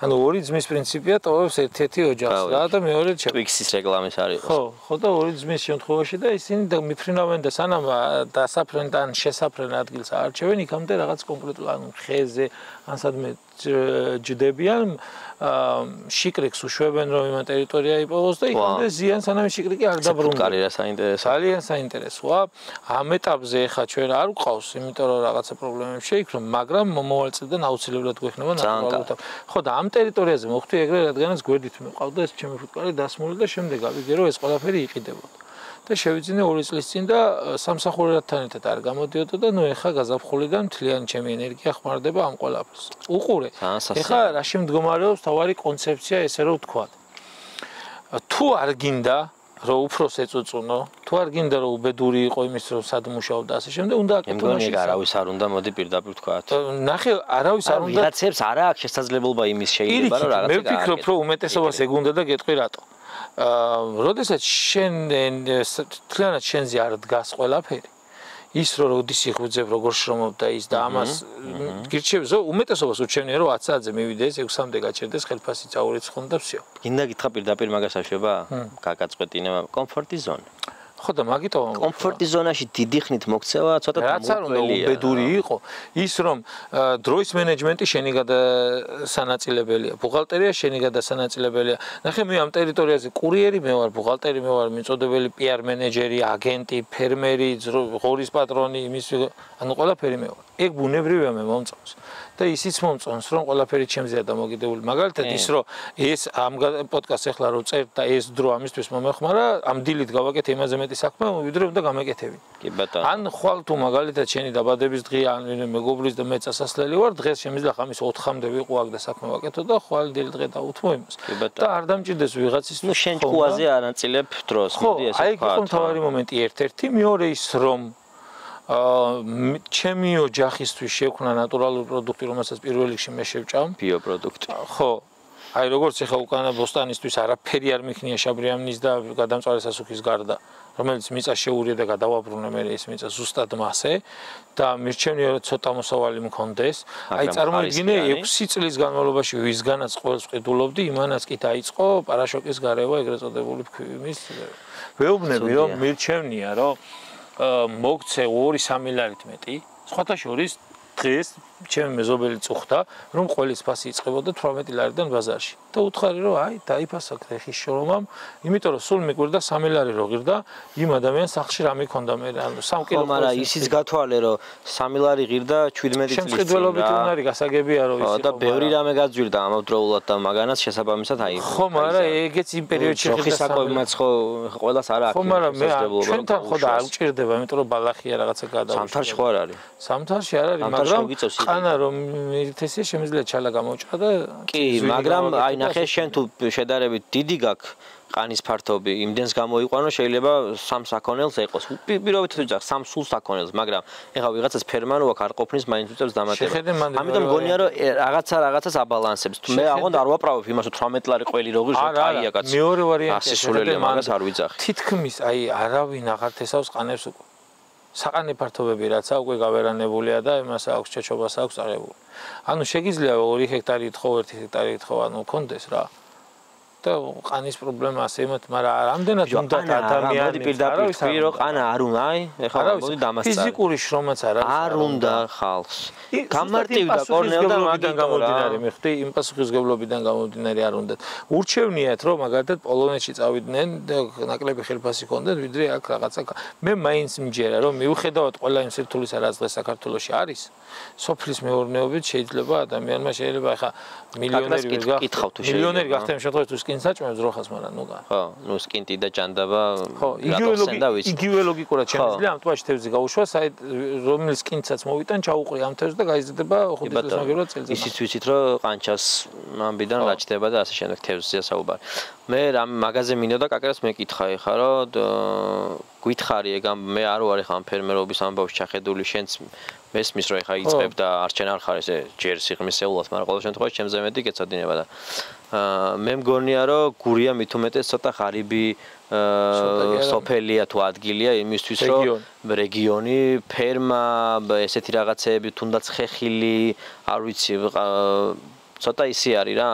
ანუ ორი ძმის პრინციპია ტოვებს ერთ-ერთი ოჯახს რა და მეორე Twix-ის რეკლამის არის. ხო და ორი ძმის შემთხვევაში და ისინი მიფრინავენ და სანამ დასაფრენ ან შესაფრენ ადგილს აარჩევენ, იქამდე რაღაც კონკრეტულ ანუ ხეზე ან სადმე ჯდებიან შიკრიკს უშვებენ რომ იმ ტერიტორია იპოვოს და იქამდე ზიან სანამ შიკრიკი არ დაბრუნდება. ძალიან საინტერესოა. ამ ეტაპზე ახლა ჩვენ არ გვყავს, იმიტომ რომ რაღაცა პრობლემები შეიქმნა, მაგრამ მომავალ წლიდან აუცილებლად გვექნება ნატურალური. ხო და ამ ტერიტორიაზე მოხდი ეგრე რადგანაც გვერდით მეყავდა ეს ჩემი ფუტკარი დასმული და შემდეგ გავიგე რომ ეს ყველაფერი იყიდებოდა. და შევიძინე 2 წლის წინ და სამსახურებთან ერთად არ გამოდიოდა და ნუ ეხა გაზაფხულიდან მთლიანი ჩემი ენერგია ხმარდება ამ ყველაფერს. უყურე. ეხა რაში მდგომარეობს თავარი კონცეფცია ესე რომ ვთქვა. თუ არ გინდა რომ უფროს ეწუწუნო, თუ არ გინდა რომ უბედური იყო იმის რომ სად მუშაობდა ასე შემდეგ, უნდა აკეთო მაშინ. მეგონი არავის არ უნდა მოდი პირდაპირ ვთქვათ. ნახე, არავის არ უნდა. ვიღაცებს არა აქვს შესაძლებლობა იმის შეიძლება რომ რაღაცა მე ვფიქრობ რომ უმეტესობას ეგ უნდა და გეტყვი რატო. როდესაც შენ თლიანად შენზე არ დგას ყველაფერი ის რომ როდის იღვიძებ როგორ შრომობ და ის და ამას გირჩევს უმეტესობას უჩვენია რომ 10 საათზე მივიდეს 6-მდე გაჩერდეს ხელფასი წაურიც ხონდა და всё. გინდა გითხრა პირდაპირ მაგას აშვება? გაგაწყვეტინება კომფორტი ზონა. ხო და მაგითო კომფორტი ზონაში დიდი ხნით მოქცევა ცოტა მოუწველია. უბედური იყო ის რომ დროის მენეჯმენტი შენი გადასანაწილებელია, ბუღალტერია შენი გადასანაწილებელია. ნახე მე ამ ტერიტორიაზე კურიერი მე ვარ, ბუღალტერი მე ვარ, მიწოდებელი PR მენეჯერი, აგენტი, ფერმერი, ღორის პატრონი, იმის ანუ ყველაფერი მე ვარ. ეგ ბუნებრივია მე მომწონს. და ისიც მომწონს რომ ყველაფერი ჩემზეა დამოკიდებული. მაგალითად ის რომ ეს ამ პოდკასტს ახლა რომ წერთ და ეს დრო ამისთვის მომეხმარა, ამ დილით გავაკეთე იმაზე მეტი საქმე, ვიდრე უნდა გამეკეთები. კი ბატონო. ან ხვალ თუ მაგალითად შენი დაბადების დღეა, ან მეგობრის და მე წასასვლელი ვარ, დღეს შემიძლია ხამის 4-მდე ვიყო აქ და საქმე ვაკეთო და ხვალ დილ დღე დავუთმო იმას. და არ დამჭირდეს ვიღაცის ნუ შენ ჭკუაზე არ ანაწილებ დროს, მოდი ესე აი იყო მთავარი მომენტი ერთ-ერთი, მეორე ის რომ ჩემი ოჯახისთვის შექმნა ნატურალური პროდუქტი, რომელსაც პირველ რიგში მე შევჭამ. ბიოპროდუქტი. ხო. აი როგორც ეხა უკანა ბოსტანისთვის არაფერი არ მიქნია შაბრიამნის და გადამწვარი სასუქის გარდა, რომელიც მიწა შეურია და გადავაბრუნე მე ეს მიწა ზუსტად მასე და მირჩენია რომ ცოტა მოსავალი მქონდეს. აი წარმოიდგინე 6 წლის განმავლობაში ვისგანაც ყოველს ვყიდულობდი, იმანაც კი დაიწყო პარაშოკის გარევა ეგრეთ წოდებული იმის ვეუბნები რომ მირჩენია რომ მოგცე 2-3 ლარით მეტი, სხვათა შორის დღეს ჩემი მეზობელი წუხდა, რომ ყველის ფასი იწყებოდა 18 ლარიდან ბაზარში. და უთხარი რომ აი დაიფასა ხეხის შრომამ, იმიტომ რომ სულ მიგვირდა 3 ლარი რო ღირდა, იმ ადამიანს სახლში რა მიქონდა მე ანუ 3 კილო. მაგრამ ისიც გათვალე რომ 3 ლარი ღირდა 17 წლის წინ. შემწყდელობით უნარი გასაგებია რომ ის იყო. და ბევრი რამე გაძვირდა ამავდროულად და მაგანაც შესაბამისად აი. ხო, მაგრამ ეგეც იმ პერიოდში ხეხის საკვებმაც ხო ყველას არა აქვს. ხო, მაგრამ მე ჩვენთან ხო და არ უჭირდება, იმიტომ რომ ბალახია რაღაცა გადაუშვა. სამთარში ხო არ არის? სამთარში არ არის, მაგრამ ყანა რომ მითესია შემიძლია ჩალა გამოვჭრა და კი, მაგრამ აი ნახე შენ თუ შედარებით დიდი გაქვს ყანის ფართობი, იმდენს გამოიყვანო შეიძლება 3 საქონელს ეყოს. პირობით თუ ძახ 3 სულ საქონელს, მაგრამ ეხლა ვიღაცას ფერმანო აქ არ ყოფნის, მაინც უწევს დამატება. ამიტომ მგონია რომ რაღაცას აბალანსებს. მე აღონ არ ვაправებ იმას, რომ 18 ლარი ყველი რო ღირს, აია კაცო. მეორე ვარიანტია, შეხედე მაგას არ ვიძახი. თითქმის აი არავინ აღარ თესავს ყანებს უკვე. საყანე ფართობები რაც უკვე გავერანებულია და იმას აქვს ჩეჩობას აქვს აღებული. ანუ შეგიძლია 2 ჰექტარი ეთხოვ, 1 ჰექტარი ეთხოვ, ანუ კონდეს რა. და ყანის პრობლემა ასე იმათ, მაგრამ რამდენად უნდა ადამიანები პირდაპირ თქვი რომ ყანა არ უნდა, აი, ეხლა მოდი დამასწავლე. ფიზიკური შრომაც არ უნდა ხალხს. გამარტივდა კორნელდა მაგიდან გამომდინარე, მე ხვდი, იმ პასუხისმგებლობიდან გამომდინარე არ უნდა. ურჩევნიათ რომ მაგალითად პოლონეთში წავიდნენ და ნაკლები ხელფასი ჰქონდეთ, ვიდრე აქ რაღაცა. მე მაინც მჯერა რომ მიუხედავად ყველა იმ სირთულისა რაც დღეს საქართველოში არის, სოფლის მეურნეობით შეიძლება ადამიანმა შეიძლება ეხა მილიონერი გახდა იმ შემთხვევაში თუ სკინს საჭმევს როხას, მაგრამ ნუ გა. ხო, ნუ სკინტი და ჯანდაბა. ხო, იგივე ლოგიკურად შემიძლია ამ თვაში თევზი გაუშვა, რომელიც სკინსაც მოვიტან, ჩაუყრი ამ თევზს და გაიზრდება 5 წლის მაგერად წელიწადში. ისიც ვიცით რომ ყანჩას ამბიდან გაჩდება და ასე შემდეგ თევზია საუბარი. მე რამ მაგაზე მინდოდა კაკერას მეკითხა ეხა რომ გითხარი ეგ მე არ ვარ ეხა ამ ფერმერობის ამბავში ჩახედული შენც მესმის რომ ეხა იწებ და არჩენ არ ხარ ესე ჯერ სიღრმისეულად, მაგრამ ყოველ შემთხვევაში ჩემზე მეტი გეცოდინება და მე მგონია რომ გურია მით უმეტეს ცოტა ღარიბი სოფელია თუ ადგილია იმისთვის რომ რეგიონი ფერმა ესეთი რაღაცეები თუნდაც ხეხილი არ ვიცი ცოტა ისი არის რა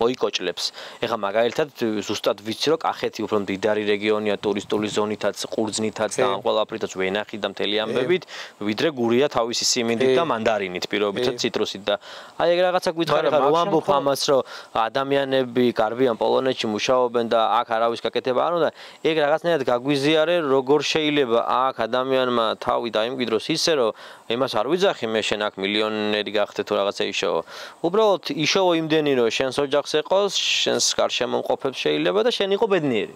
მოიკოჭლებს. ეხლა მაგალითად ზუსტად ვიცი რომ კახეთი უფრო მდიდარი რეგიონია ტურისტული ზონითაც, ყურძნითაც და ამ ყველაფრითაც ვენახი და მთელი ამბებით, ვიდრე გურია თავისი სიმინდით და მანდარინით პირობითად ციტრუსით და აი ეგ რაღაცა გითხარი ხარ რომ ამბობ ამას რომ ადამიანები გარბიან პოლონეთში მუშაობენ და აქ არავის გაკეთება არ უნდა ეგ რაღაცნაირად გაგვიზიარე როგორ შეიძლება აქ ადამიანმა თავი დაიმკვიდროს ისე რომ იმას არ ვიძახი მე შენ აქ მილიონერი გახდე თუ რაღაცა იშოვო უბრალოდ იშოვო იმდენი რომ შენს ოჯახს ეყოს შენს გარშემომყოფებს შეიძლება და შენ იყო ბედნიერი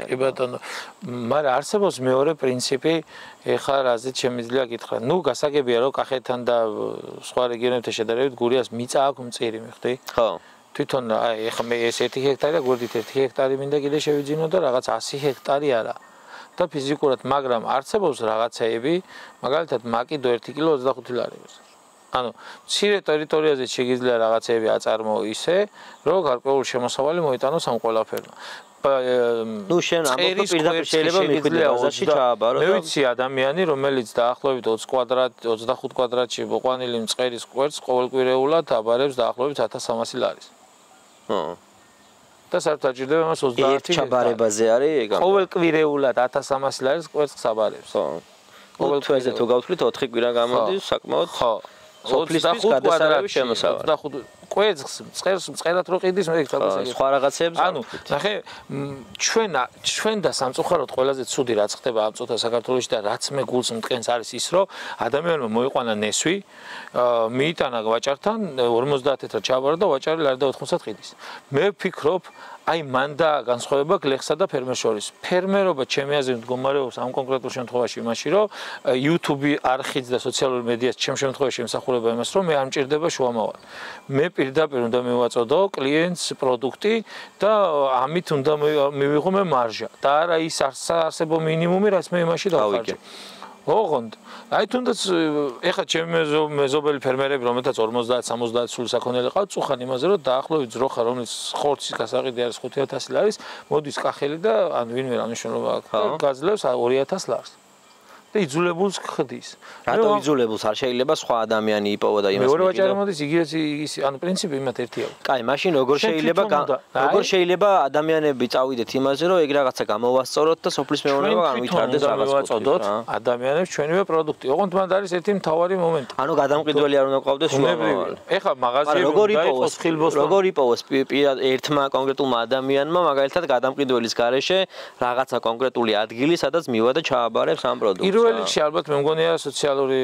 კი ბატონო მაგრამ არსებობს მეორე პრინციპი ეხლა რაზეც შემიძლია გითხრა ნუ გასაგებია რომ კახეთთან და სხვა რეგიონებთან შედარებით გურიას მიწა აქვს მწირი მიხდი ხო თვითონ აი ეხლა მე ეს 1 ჰექტარი და გვერდით 1 ჰექტარი მინდა კიდე შევიძინო და რაღაც 100 ჰექტარი არა და ფიზიკურად მაგრამ არსებობს რაღაცეები მაგალითად მაკიდო 1 კილო 25 ლარი არის ანუ მცირე ტერიტორიაზე შეიძლება რაღაცეები აწარმოო ისე რომ გარკვეული შემოსავალი მოიტანოს ამ ყველაფერმა ნუ შენ ამბობ პირდაპირ შეიძლება მიხვიდე ბაზარში ჩააბარო მე ვიცი ადამიანი რომელიც დაახლოებით 20 კვადრატ 25 კვადრატში მოყვანილი მწყერის კვერცხს ყოველკვირეულად აბარებს დაახლოებით 1300 ლარის და საერთოდ აჭირდება მას 30 ჩაბარებაზე არის ეგ ყოველკვირეულად 1300 ლარის კვერცხს აბარებს ხო ყოველ თვეზე თუ გავთვლით 4 კვირა გამოდის საკმაოდ ხო 25 გადასარევი შემოსავალი 25 კვერცხს მწყერად რო ყიდის მე ეს სხვა რაღაცებს ანუ ნახე ჩვენ და სამწუხაროდ ყველაზე ცუდი რაც ხდება ამ წოთა საქართველოში და რაც მე გულს მტკენს არის ის რომ ადამიანმა მოიყვანა ნესვი მიიტანა ვაჭართან 50 ეტრა ჩაბარა და ვაჭარი ლარი და 90 ყიდის მე ვფიქრობ აი მან და განსხვავება გლეხსა და ფერმერს შორის. ფერმერობა ჩემი აზრით მდგომარეობს ამ კონკრეტულ შემთხვევაში იმაში, რომ YouTube არხიც და სოციალური მედიაც ჩემ შემთხვევაში ემსახურება იმას, რომ მე არ მჭირდება შუამავალი. მე პირდაპირ უნდა მივაწოდო კლიენტს პროდუქტი და ამით უნდა მივიღო მე მარჟა და არა ის არსებო მინიმუმი, რაც მე იმაში დავხარჯე. ოღონდ აი თუნდაც ეხა ჩემი მეზობელი ფერმერები რომელთაც 50-70 სულ საქონელი ყავთ წუხან იმაზე რომ დაახლოებით ძროხა რომელიც ხორცის გასაყიდი არის 5000 ლარის მოდის კახელი და ან ვინმე რა მნიშვნელობა აქვს გაძლევს 2000 ლარს და იძულებულს ხდის რატო იძულებულს არ შეიძლება სხვა ადამიანი იპოვა და იმას მეორე ვაჭარი მოდის იგივე ანუ პრინციპი იმათ ერთია კაი მაშინ როგორ შეიძლება ადამიანები წავიდეთ იმაზე რომ ეგ რაღაცა გამოვასწოროთ და სოფლის მეურნეობა განვითარდეს რაღაც ვაწოდოთ ადამიანებს ჩვენივე პროდუქტი ოღონდ მანდ არის ერთი მთავარი მომენტი ანუ გადამყიდველი არ უნდა ყავდეს შუამავალი ეხლა მაღაზიები დაიყოს ხილბოს როგორ იპოვოს ერთმა კონკრეტულმა ადამიანმა მაგალითად გადამყიდველის გარეშე რაღაცა კონკრეტული ადგილი სადაც მივა და ჩააბარებს ამ პროდუქტს პირველში ალბათ მე მგონია სოციალური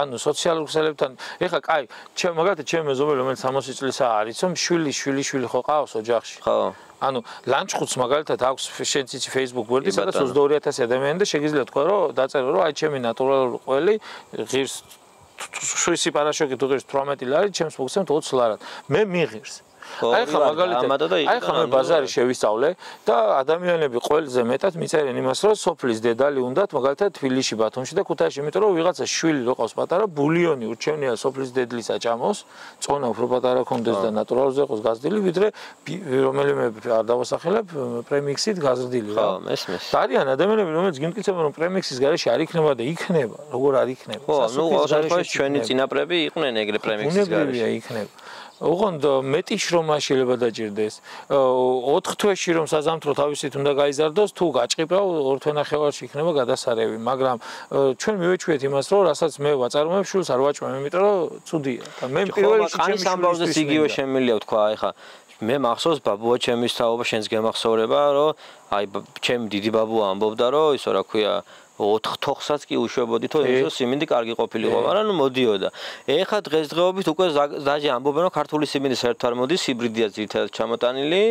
ანუ სოციალურ ქსელებთან ეხლა კაი მაგალითად ჩემი მეზობელი რომელიც 60 წლისაა არის რომ შვილი ხო ყავს ოჯახში ხო ანუ ლანჩხუთს მაგალითად აქვს შენც იცი Facebook გვერდი სადაც 22000 ადამიანი და შეგიძლია თქვა რომ დაწერო რომ აი ჩემი ნატურალური ყველი ღირს შვისი პარაშოკი თუ ღირს 18 ლარი ჩემს მოგცემთ 20 ლარად მე მიღირს აი ხა მაგალითად აი ხა მე ბაზარი შევისწავლე და ადამიანები ყველაზე მეტად მიწერენ იმას რომ სოფლის დედალი უნდათ მაგალითად თბილისში ბათუმში და ქუთაისში იმიტომ რომ ვიღაცა შვილი რო ყავს პატარა ბულიონი ურჩევნია სოფლის დედლის აჭამოს წონა უფრო პატარა კონდეს და ნატურალურზე ყოს გაზრდილი ვიდრე რომელიმე არ დავასახელებ პრემიქსით გაზრდილი რა ხო მესმის არიან ადამიანები რომელიც გიმტკიცებენ რომ პრემიქსის გარეშე არ იქნება და იქნება როგორ არ იქნება ხო ნუ ყოველთვის ჩვენი წინაპრები იყვნენ ეგრე პრემიქსის გარეშე იქნება ოღონდ მეტი შრომა შეიძლება დაჭირდეს 4 თვეში რომ საზამთრო თავისით უნდა გაიზარდოს თუ გაჭყიპრავ 2 თვენახევარში იქნება გადასარევი მაგრამ ჩვენ მივეჩვიეთ იმას რომ რასაც მე ვაწარმოებ შულს არ ვაჭმევ იმიტომ რომ ცუდია და მე პირველ რიგში ჩემი სამბავზეც იგივე შემიძლია თქვა ეხა მე მახსოვს ბაბუა ჩემის თაობა შენს გემახსოვრება რომ აი ჩემი დიდი ბაბუა ამბობდა რომ ისო რა ქვია 4 თოხსაც კი უშვებოდი თუ იმის სიმინდი კარგი ყოფილიყო, მაგრამ ნუ მოდიოდა. ეხლა დღესდღეობით უკვე დაჟე ამბობენ რომ ქართული სიმინდი საერთოდ არ მოდის, ჰიბრიდია ძირითადად ჩამოტანილი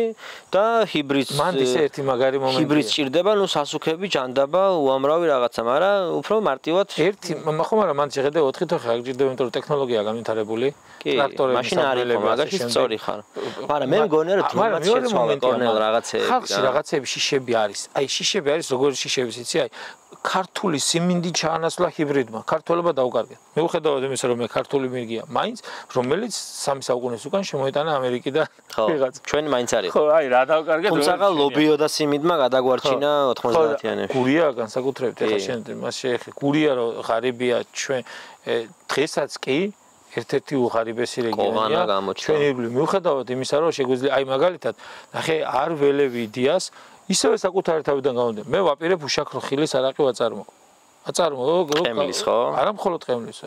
და ჰიბრიდს მანდ ისე ერთი მაგარი მომენტია. ჰიბრიდს ჭირდება, ნუ სასუქები, ჯანდაბა, უამრავი რაღაცა, მაგრამ უფრო მარტივად ერთი ხო მაგრამ მანდ შეხედე 4 თოხი არ ჭირდება, იმიტომ რომ ტექნოლოგია განვითარებული. ტრაქტორები, მაშინ არ იყო, მაგაში სწორი ხარ. მაგრამ მე მგონია რომ თუნდაც შეცვალა კორნელ რაღაცეები. ხალხში რაღაცეები შიშები არის. აი შიშები არის როგორი შიშები იცი აი ქართული სიმინდი ჩაანაცვლა ჰიბრიდმა. ქართველობა დაუკარგეთ. მიუხედავად იმისა, რომ მე ქართული მიგია, მაინც რომელიც 3 საუკუნის უკან შემოიტანა ამერიკიდან ვიღაც. ჩვენი მაინც არის. ხო, აი რა დაუკარგეთ. თუმცა ლობიოდა სიმინდმა გადაგვარჩინა 90-იანებში. გურია განსაკუთრებით, ეხლა შენ მას შეეხე. გურია რომ ღარიბია ჩვენ დღესაც კი ერთ-ერთი უღარიბესი რეგიონია. ჩვენ ირგვლივ მიუხედავად იმისა, რომ შეგვიძლია აი მაგალითად, ნახე არ ველევი იდეას, ისევე საკუთარი თავიდან გამომდინარე. მე ვაპირებ უშაქრო ხილის არაყი ვაწარმოო. ყემლის ხო? არა მხოლოდ ყემლის,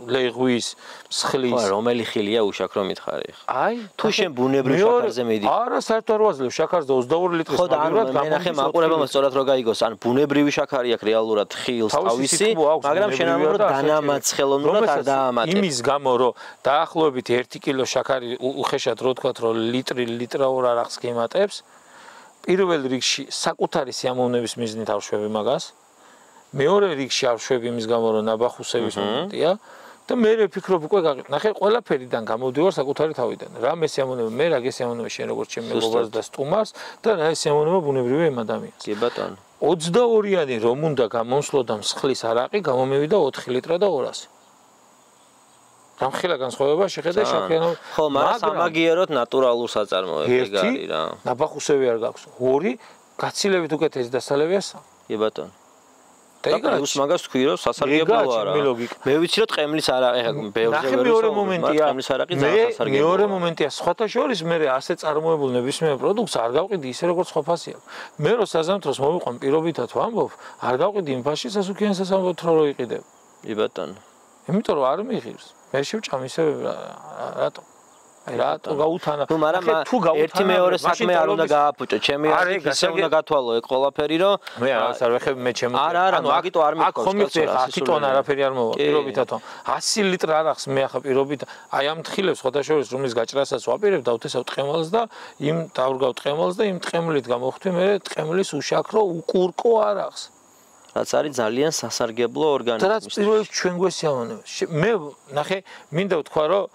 ლეღვის, მსხლის. ხო, რომელი ხილია უშაქრო მითხარი ხა? აი, თუ შენ ბუნებრივ შაქარზე მიდი. არა, საერთოდ არ ვაძლევ შაქარზე 22 ლიტრის მაგალითად მე ნახე მაყურებელმა სწორად რო გაიგოს, ან ბუნებრივი შაქარი აქვს რეალურად ხილს თავისი, მაგრამ შენ ამბობ რომ დანამატს ხელოვნურად არ დაამატებ. იმის გამო რომ დაახლოებით 1 კილო შაქარი უხეშად რო თქვათ რომ ლიტრაურ არახს გემატებს, პირველ რიგში საკუთარი სიამოვნების მიზნით არ შვები მაგას. მეორე რიგში არ შვები იმის გამო რომ ნაბახუსების მომენტია. და მე ვფიქრობ უკვე ნახე ყველაფერიდან გამოვდივარ საკუთარი თავიდან. რა მე სიამოვნება, მე რა გესიამოვნება შენ როგორც ჩემ მეგობარს და სტუმარს და რა სიამოვნება ბუნებრივი ამ ადამიანს. კი ბატონო. 22-იანი რომ უნდა გამოსვლო და მსხლის არაყი გამომივიდა 4 ლიტრა და 200. გამხილა განსხვავება შეხედე შაქიანო. ხო, მაგრამ სამაგიეროდ ნატურალურ საწარმოებს ეგარი რა. ნაბახუსები არ გაქვს. 2 გაცილებით უკეთესი დასალებია 3. კი ბატონო. ეს მაგას თქვი რომ სასარგებლო არა. მე ვიცი რომ ყემლის არა, ეხა ბევრზე ვერ ვისაუბრებ, ყემლის არაყი ძალიან სასარგებლოა. მეორე მომენტია, სხვათა შორის მე ასე წარმოებულ ნებისმიერ პროდუქტს არ გავყიდი ისე როგორც სხვა ფასი აქვს. მე რო საზამთროს მოვიყვან პირობითად ვამბობ, არ გავყიდი იმ ფასში სასუქიან სასამართლო რო იყიდებ. კი ბატონო. იმიტომ რომ არ მიიღებს. მე შევჭამ ისე რატო? აი რატო გაუთანა? ნუ მაგრამ ერთი მეორე საქმე არ უნდა გააფუჭო. ჩემი აზრით ისე უნდა გათვალო ეგ ყველაფერი რომ მე არ ვეხებ მე ჩემო. არა, მაგიტო არ მიყავს. აქ ხომ იხე 10 ტონა არაფერი არ მოვა პირობითად. 100 ლიტრი არახს მე ახლა პირობითად. აი ამ თხილებს ხოთაშორის რომლის გაჭრასაც ვაპირებ დავთესავ ტყემალს და იმ დავრგავ ტყემალს და იმ ტყემლით გამოვხდი მე ტყემლის უშაქრო უკურკო არახს. რაც არის ძალიან სასარგებლო ორგანიზმი. რაც პირველად ჩვენ გვესიამოვნება. მე ნახე მინდა ვთქვა რომ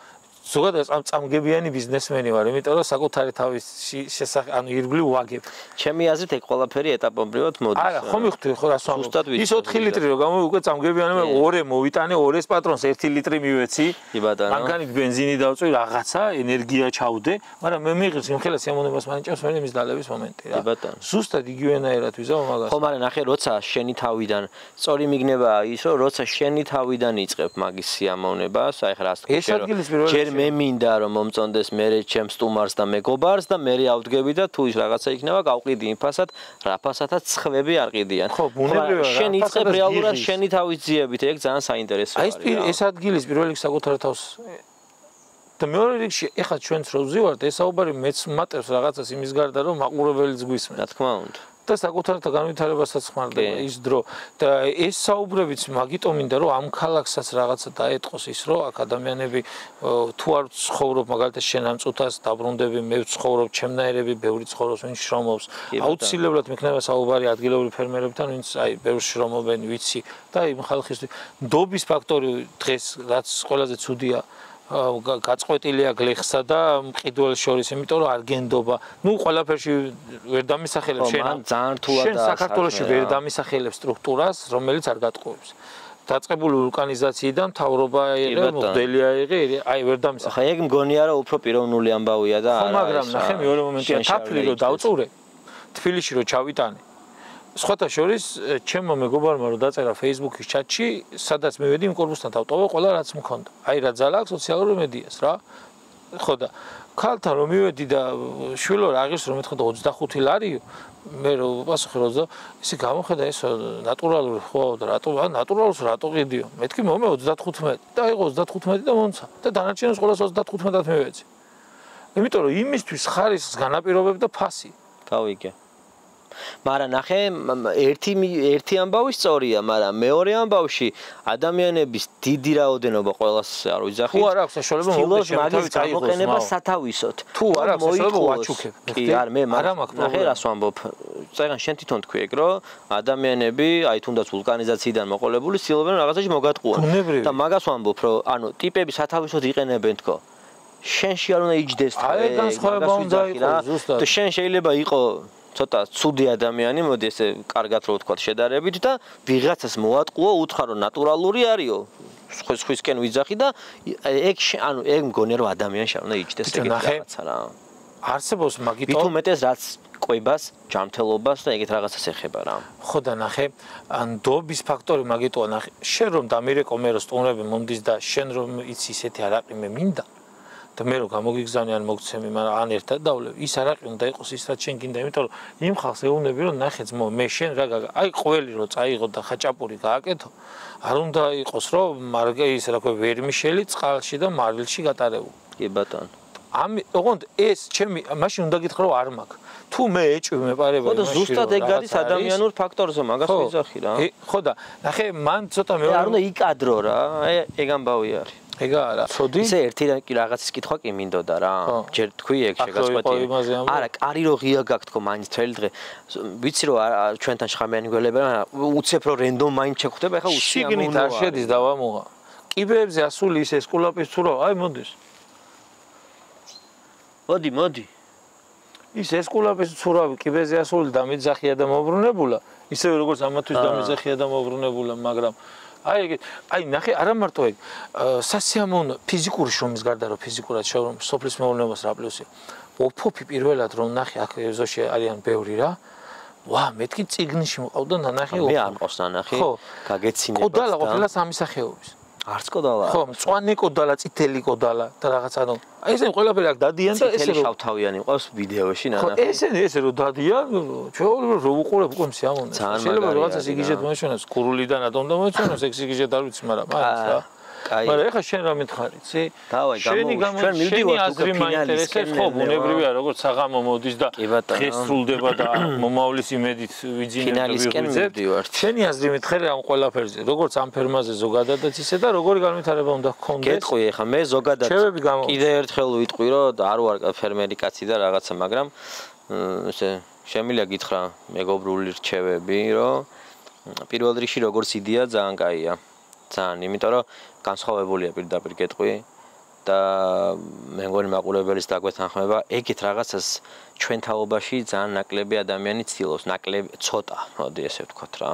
ზოგადად წამგებიანი ბიზნესმენი ვარ, იმიტომ რომ საკუთარი თავის შესახებ, ანუ ირგვლივ ვაგებ. ჩემი აზრით ეგ ყველაფერი ეტაპობრივად მოდის. არა, ხომ მიხდი ხო რას ვამბობ? ის 4 ლიტრი რო გამოვი უკვე წამგებიანი მე 2 მოვიტანე, 2-ს პატრონს 1 ლიტრი მივეცი. კი ბატონო. მანქანით ბენზინი დავწვი, რაღაცა, ენერგია ჩავდე, მაგრამ მე მიიღებს იმხელა სიამოვნებას მანიჭავს მე იმის დალევის მომენტი რა. კი ბატონო. ზუსტად იგივენაირად ვიზავ მაგას. ხო, მაგრამ ნახე, როცა შენი თავიდან სწორი მიგნებაა ის, რომ როცა შენი თავიდან იწყებ მაგის სიამოვნებას, აი ხა რას თქვი, ჯერ მე მინდა რომ მომწონდეს მე ჩემს სტუმარს და მეგობარს და მე ავდგები და თუ ის რაღაცა იქნება გავყიდი იმ ფასად, რა ფასათაც ხვები არ ყიდიან. ხო, ბუნებრივია რა. შენ იწყებ რეალურად შენი თავის ძიებით, ეგ ძალიან საინტერესოა. აი ეს ადგილის პირველ რიგში საკუთარ თავს და მეორე რიგში ეხლა ჩვენც რო ვზივართ, ეს საუბარი მეც მატებს რაღაცას იმის გარდა რომ მაყურებელიც გვისმენს. რა თქმა უნდა. და საკუთართა განვითარებასაც ხმარდება ის დრო და ეს საუბრებიც მაგიტომ მინდა რომ ამ ქალაქსაც რაღაცა დაეტყოს ის რომ აქ ადამიანები თუ არ ცხოვრობ მაგალითად შენ ამ წუთას დაბრუნდები მე ვცხოვრობ ჩემნაირები ბევრი ცხოვრობს ვინც შრომობს აუცილებლად მექნება საუბარი ადგილობრივ ფერმერებთან ვინც აი ბევრს შრომობენ ვიცი და იმ ხალხისთვის ნდობის ფაქტორი დღეს რაც ყველაზე ცუდია გაწყვეტილია გლეხსა და მყიდველს შორის, იმიტომ რომ არ გენდობა. ნუ ყველაფერში ვერ დამისახელებს შენ. ძალიან რთულად შენ საქართველოში ვერ დამისახელებს სტრუქტურას, რომელიც არ გატყუებს. დაწყებული ვულკანიზაციიდან მთავრობა იღე, მღვდელი აიღე, აი ვერ დამისახე. ხა ეგ მგონია რომ უფრო პიროვნული ამბავია და არა. მაგრამ ნახე მეორე მომენტია თაფლი რომ დავწურე. თბილისში რომ ჩავიტანე. სხვათა შორის ჩემო მეგობარმა რომ დაწერა Facebook-ის ჩატში, სადაც მივედი იმ კორპუსთან დავტოვე ყველა რაც მქონდა. აი რა ძალა აქვს სოციალურ მედიას რა. ხო და ქალთან რომ მივედი და შვილო რა აღებს რომ მეთქვა 25 ლარიო, მე რომ პასუხი რომ ისე გამოხედა ეს ნატურალური ხო და რატო ნატურალურს რატო ყიდიო? მეთქი მომე 35 და იყო 35 და მომცა და დანარჩენს ყველას 35-ად მივეცი. იმიტომ რომ იმისთვის ხარისხს განაპირობებ და ფასი. გავიგე. მაგრამ ნახე ერთი ამბავი სწორია, მაგრამ მეორე ამბავში ადამიანების დიდი რაოდენობა ყველას არ ვიძახით. თუ არ აქვს საშუალება მოგდეს მაგის გამოყენება სათავისოდ. თუ არ აქვს საშუალება ვაჩუქებ. კი, არ მე ნახე რას ვამბობ. წეგან შენ თვითონ თქვი ეგ რომ ადამიანები აი თუნდაც ვულკანიზაციიდან მოყოლებული ცდილობენ რაღაცაში მოგატყუონ. და მაგას ვამბობ რომ ანუ ტიპები სათავისოდ იყენებენ თქო. შენში არ უნდა იჯდეს თქო. აი განსხვავება უნდა იყოს ზუსტად. და შენ შეიძლება იყო ცოტა ცუდი ადამიანი, მოდი ესე კარგად რო ვთქვა შედარებით და ვიღაცას მოატყუო, უთხრა რომ ნატურალური არისო. სხვისკენ ვიძახი და ეგ ანუ ეგ მგონია რომ ადამიანში არ უნდა იჯდეს ეგეთი რაღაცა რა. არსებობს მაგიტო. ვითომ მეტეს რაც ყובას, ჯანმრთელობას და ეგეთ რაღაცას ეხება რა. ხო და ნახე, ნდობის ფაქტორი მაგიტოა ნახე. შენ რომ დამირეკო მე რომ სტუმრები მომდის და შენ რომ იცი ისეთი არაყი მე მინდა და მე რომ გამოგიგზავნე ან მოგცემი, მაგრამ ან ერთად დავლევ, ის არაყი უნდა იყოს ის რაც შენ გინდა, იმიტომ რომ იმ ხალხს ეუბნები რომ ნახე ძმო, მე შენ რა აი ყველი რომ წაიღო და ხაჭაპური გააკეთო, არ უნდა იყოს რომ მარგა ის რა ქვია ვერმიშელი წყალში და მარილში გატარებული. კი ბატონო. ოღონდ ეს ჩემი მაშინ უნდა გითხრა რომ არ მაქვს. თუ მე ეჭვი მეპარება ხო და ზუსტად ეგ არის ადამიანურ ფაქტორზე მაგას ვიზახი რა. ხო და ნახე მან ცოტა მეორე არ უნდა იკადრო რა. ეგ ამბავი არის. ეგა არა. ცოდი? ისე ერთი რაღაცის კითხვა კი მინდოდა რა. ჯერ თქვი ეგ შეგაწყვეტი. არა, კარი რო ღია გაქვს თქო მაინც თელი დღე. ვიცი რომ ჩვენთან შხამიანი გველებია, უცებ რო რენდომ მაინც შეგხვდება, ეხლა შიგნით არ შედის დავამუღა. კიბეებზე ასული ის ესკულაპის თურო, აი მოდის. მოდი. ის ესკულაპის თურავი კიბეზე ასული დამიძახია და მოbrunებულა, ისევე როგორც ამათვის დამიძახია და მოbrunებულა, მაგრამ აი ნახე არა მარტო ეგ სასიამოვნო ფიზიკური შრომის გარდა რომ ფიზიკურად სოფლის მეურნეობას რა პლუსია ოფოფი პირველად რომ ნახე აქ ეზოში არიან ბევრი რა ვა მეთქი ციგნში მოყავდა ნანახი მე არ ყავს ნანახი გაგეცინებათ კოდალა ყოფილა სამი სახეობის არც კოდალა ხო მწვანე კოდალა წითელი კოდალა და რაღაც ანუ აი ესე ყველაფერი აქ დადიან და ესე რომ შავთავიანი ყავს ვიდეოში ნანახი ხო ესე რომ დადიან ჩვენ რომ უყურებ უკვე მსიამოვნე შეიძლება რაღაცას იგიჟეთ მოეჩვენოს კურულიდან ატომ და მოეჩვენოს ეგ იგიჟეთ არ ვიცი მაგრამ მაინც რა მაგრამ ეხლა შენ რა მითხარი ცი შენი ჩვენ მივდივართ უკვე ფინალისკენ ხო ბუნებრივია როგორც საღამო მოდის და დღეს სრულდება და მომავლის იმედით ვიძინებთ ვიღვიძებთ შენი აზრი მითხარი ამ ყველაფერზე როგორც ამ ფერმაზე ზოგადადაც ისე და როგორი განვითარება უნდა გქონდეს გეტყვი ეხლა მე ზოგადად კიდე ერთხელ ვიტყვი რომ არ ვარ ფერმერი კაცი და რაღაცა მაგრამ ესე შემიძლია გითხრა მეგობრული რჩევები რომ პირველ რიგში როგორც იდეა ძალიან კაია ძალიან იმიტომ რომ განსხვავებულია პირდაპირ გეტყვი და მე მგონი მაყურებელის დაგვეთანხმება ეგეთ რაღაცას ჩვენ თაობაში ძალიან ნაკლები ადამიანი ცდილობს ნაკლები ცოტა მოდი ესე ვთქვათ რა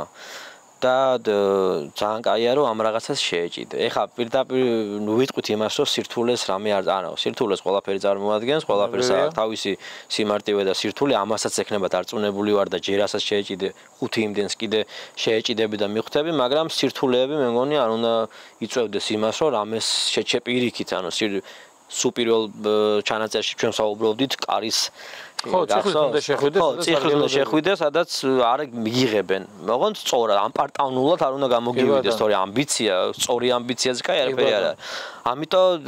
და ძალიან კაია რომ ამ რაღაცას შეეჭიდე ეხლა პირდაპირ ვიტყვით იმას რომ სირთულეს რამე არა სირთულეს ყველაფერი წარმოადგენს ყველაფერს აქვს თავისი სიმარტივე და სირთულე ამასაც ექნება დარწმუნებული ვარ და ჯერ ასაც შეეჭიდე 5 იმდენს კიდე შეეჭიდები და მიხვდები მაგრამ სირთულეები მე მგონი არ უნდა იწევდეს იმას რომ რამეს შეჩეპირიქით ანუ სუპირიორ ჩანაწერში ჩვენ საუბრობდით კარის ხო ციხლით უნდა შეხვიდეს ხო ციხლით უნდა შეხვიდეს სადაც არ მიიღებენ მაგრამ სწორად ამ პარტავნულად არ უნდა გამოგივიდეს თორე ამბიცია სწორი ამბიციაზე კაი არაფერი არა ამიტომ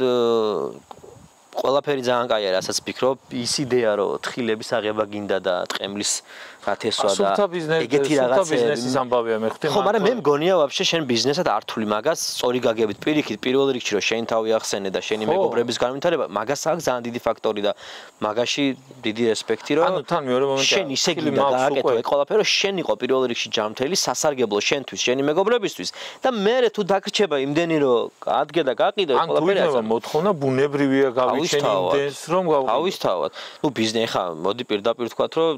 ყველაფერი ძალიან კაია რასაც ფიქრობ ის იდეა რომ თხილების აღება გინდა და ტყემლის რათესვა და ეგეთი რაღაცების ამბავია მე ხვდი ხო მაგრამ მე მგონია ვაფშე შენ ბიზნესად ართული მაგას სწორი გაგებით პირიქით პირველ რიგში რომ შენ თავი ახსენე და შენი მეგობრების განვითარება მაგას აქვს ძალიან დიდი ფაქტორი და მაგაში დიდი რესპექტი რომ ანუ თან მეორე მომენტია შენ ისე გინდა გააკეთო ეგ ყველაფერი რომ შენ იყო პირველ რიგში ჯანმრთელი სასარგებლო შენთვის შენი მეგობრებისთვის და მე თუ დაგრჩება იმდენი რომ ადგე და გაყიდო ეგ ყველაფერი ანუ მოთხოვნა ბუნებრივია გავიჩენი იმდენს რომ თავისთავად ნუ ბიზნესი ხა მოდი პირდაპირ ვთქვათ რომ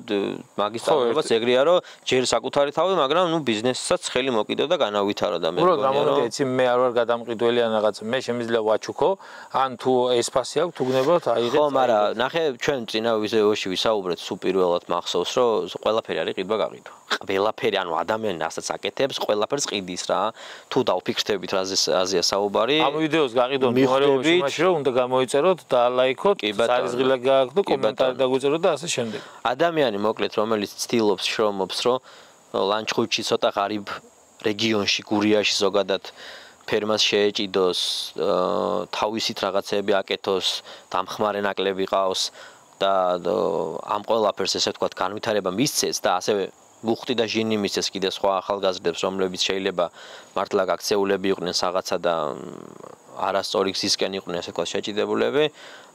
მაგის სწავლებას ეგრეა რომ ჯერ საკუთარი თავი მაგრამ ნუ ბიზნესსაც ხელი მოკიდო და განავითარო და მე მგონია რომ იცი მე არ ვარ გადამყიდველი ან რაღაც მე შემიძლია ვაჩუქო ან თუ ეს ფასი აქვს თუ გნებავთ აიღეთ ხო მაგრამ ნახე ჩვენ წინა ვიზეოში ვისაუბრეთ სულ პირველად მახსოვს რომ ყველაფერი არის ყიდვა გაყიდვა ყველაფერი ანუ ადამიანი რასაც აკეთებს ყველაფერს ყიდის რა თუ დავფიქრდებით რაზეა საუბარი ამ ვიდეოს გაყიდვა მიღებები იმაში რომ უნდა გამოიწეროთ და ლაიქოთ სარიზღილა გააქვთ და კომენტარი დაგვიწეროთ და ასე შემდეგ ადამიანი მოკლედ რომელიც ცდილობს შრომობს რომ ლანჩხუთში ცოტა ღარიბ რეგიონში გურიაში ზოგადად ფერმას შეეჭიდოს თავისით რაღაცები აკეთოს დამხმარე ნაკლები ყავს და ამ ყველაფერს ესე ვთქვათ განვითარება მისცეს და ასევე მუხტი და ჟინი მისცეს კიდე სხვა ახალგაზრდებს რომლებიც შეიძლება მართლა გაქცეულები იყვნენ რაღაცა და არასწორი გზისკენ იყვნენ ესე ვთქვათ შეჭიდებულები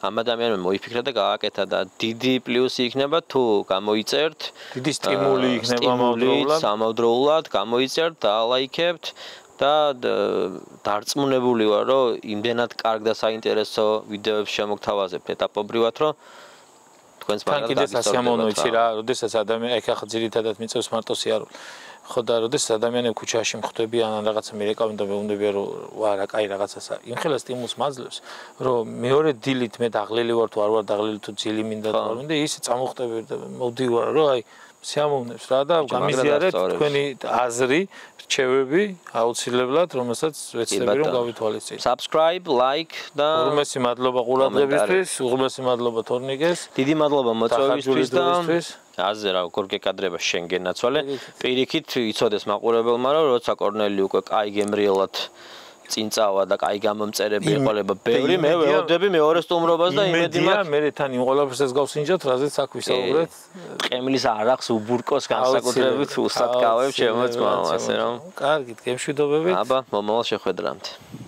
ამ ადამიანმა მოიფიქრა და გააკეთა და დიდი პლუსი იქნება თუ გამოიწერთ დიდი სტიმული იქნება ამავდროულად გამოიწერთ დაალაიქებთ და დარწმუნებული ვარ რომ იმდენად კარგ და საინტერესო ვიდეოებს შემოგთავაზებთ ეტაპობრივად რომ თქვენს მაგალითად გასასიამოვნო იცი რა, როდესაც ადამიანი ეხა ძირითადად მიწევს მარტო სიარული. ხო და როდესაც ადამიანები ქუჩაში მხვდებიან ან რაღაცა მირეკავენ უნდები რომ ვარა კაი რაღაცასა იმხელა სტიმულს მაძლევს რომ მეორე დილით მე დაღლილი ვარ თუ არ ვარ დაღლილი თუ ძილი მინდა თუ არ მინდა ისე წამოხტები და მოვდივარ რომ აი სიამოვნებს რა და გამიზიარეთ თქვენი აზრი რჩევები აუცილებლად რომელსაც ვეცდები რომ გავითვალისწინოთ subscribe like და უღრმესი მადლობა ყურადღებისთვის უღრმესი მადლობა თორნიკეს დიდი მადლობა მოწვევისთვის და აზე რა გორგე კადრება შენ გენაცვალე პირიქით იცოდეს მაყურებელმა რომ როცა კორნელი უკვე კაი გემრიელად წინ წავა და კაი გამომწერები ეყოლება ბევრი მე ველოდები მეორე სტუმრობას და იმედი მაქვს მე თან იმ ყველაფერს გავსინჯოთ რაზეც აქ ვისაუბრეთ ყემლის არახს უბურკოს განსაკუთრებით უსტად გავებ შემოწმავ ასე რომ კარგით გემშვიდობებით აბა მომავალ შეხვედრამდე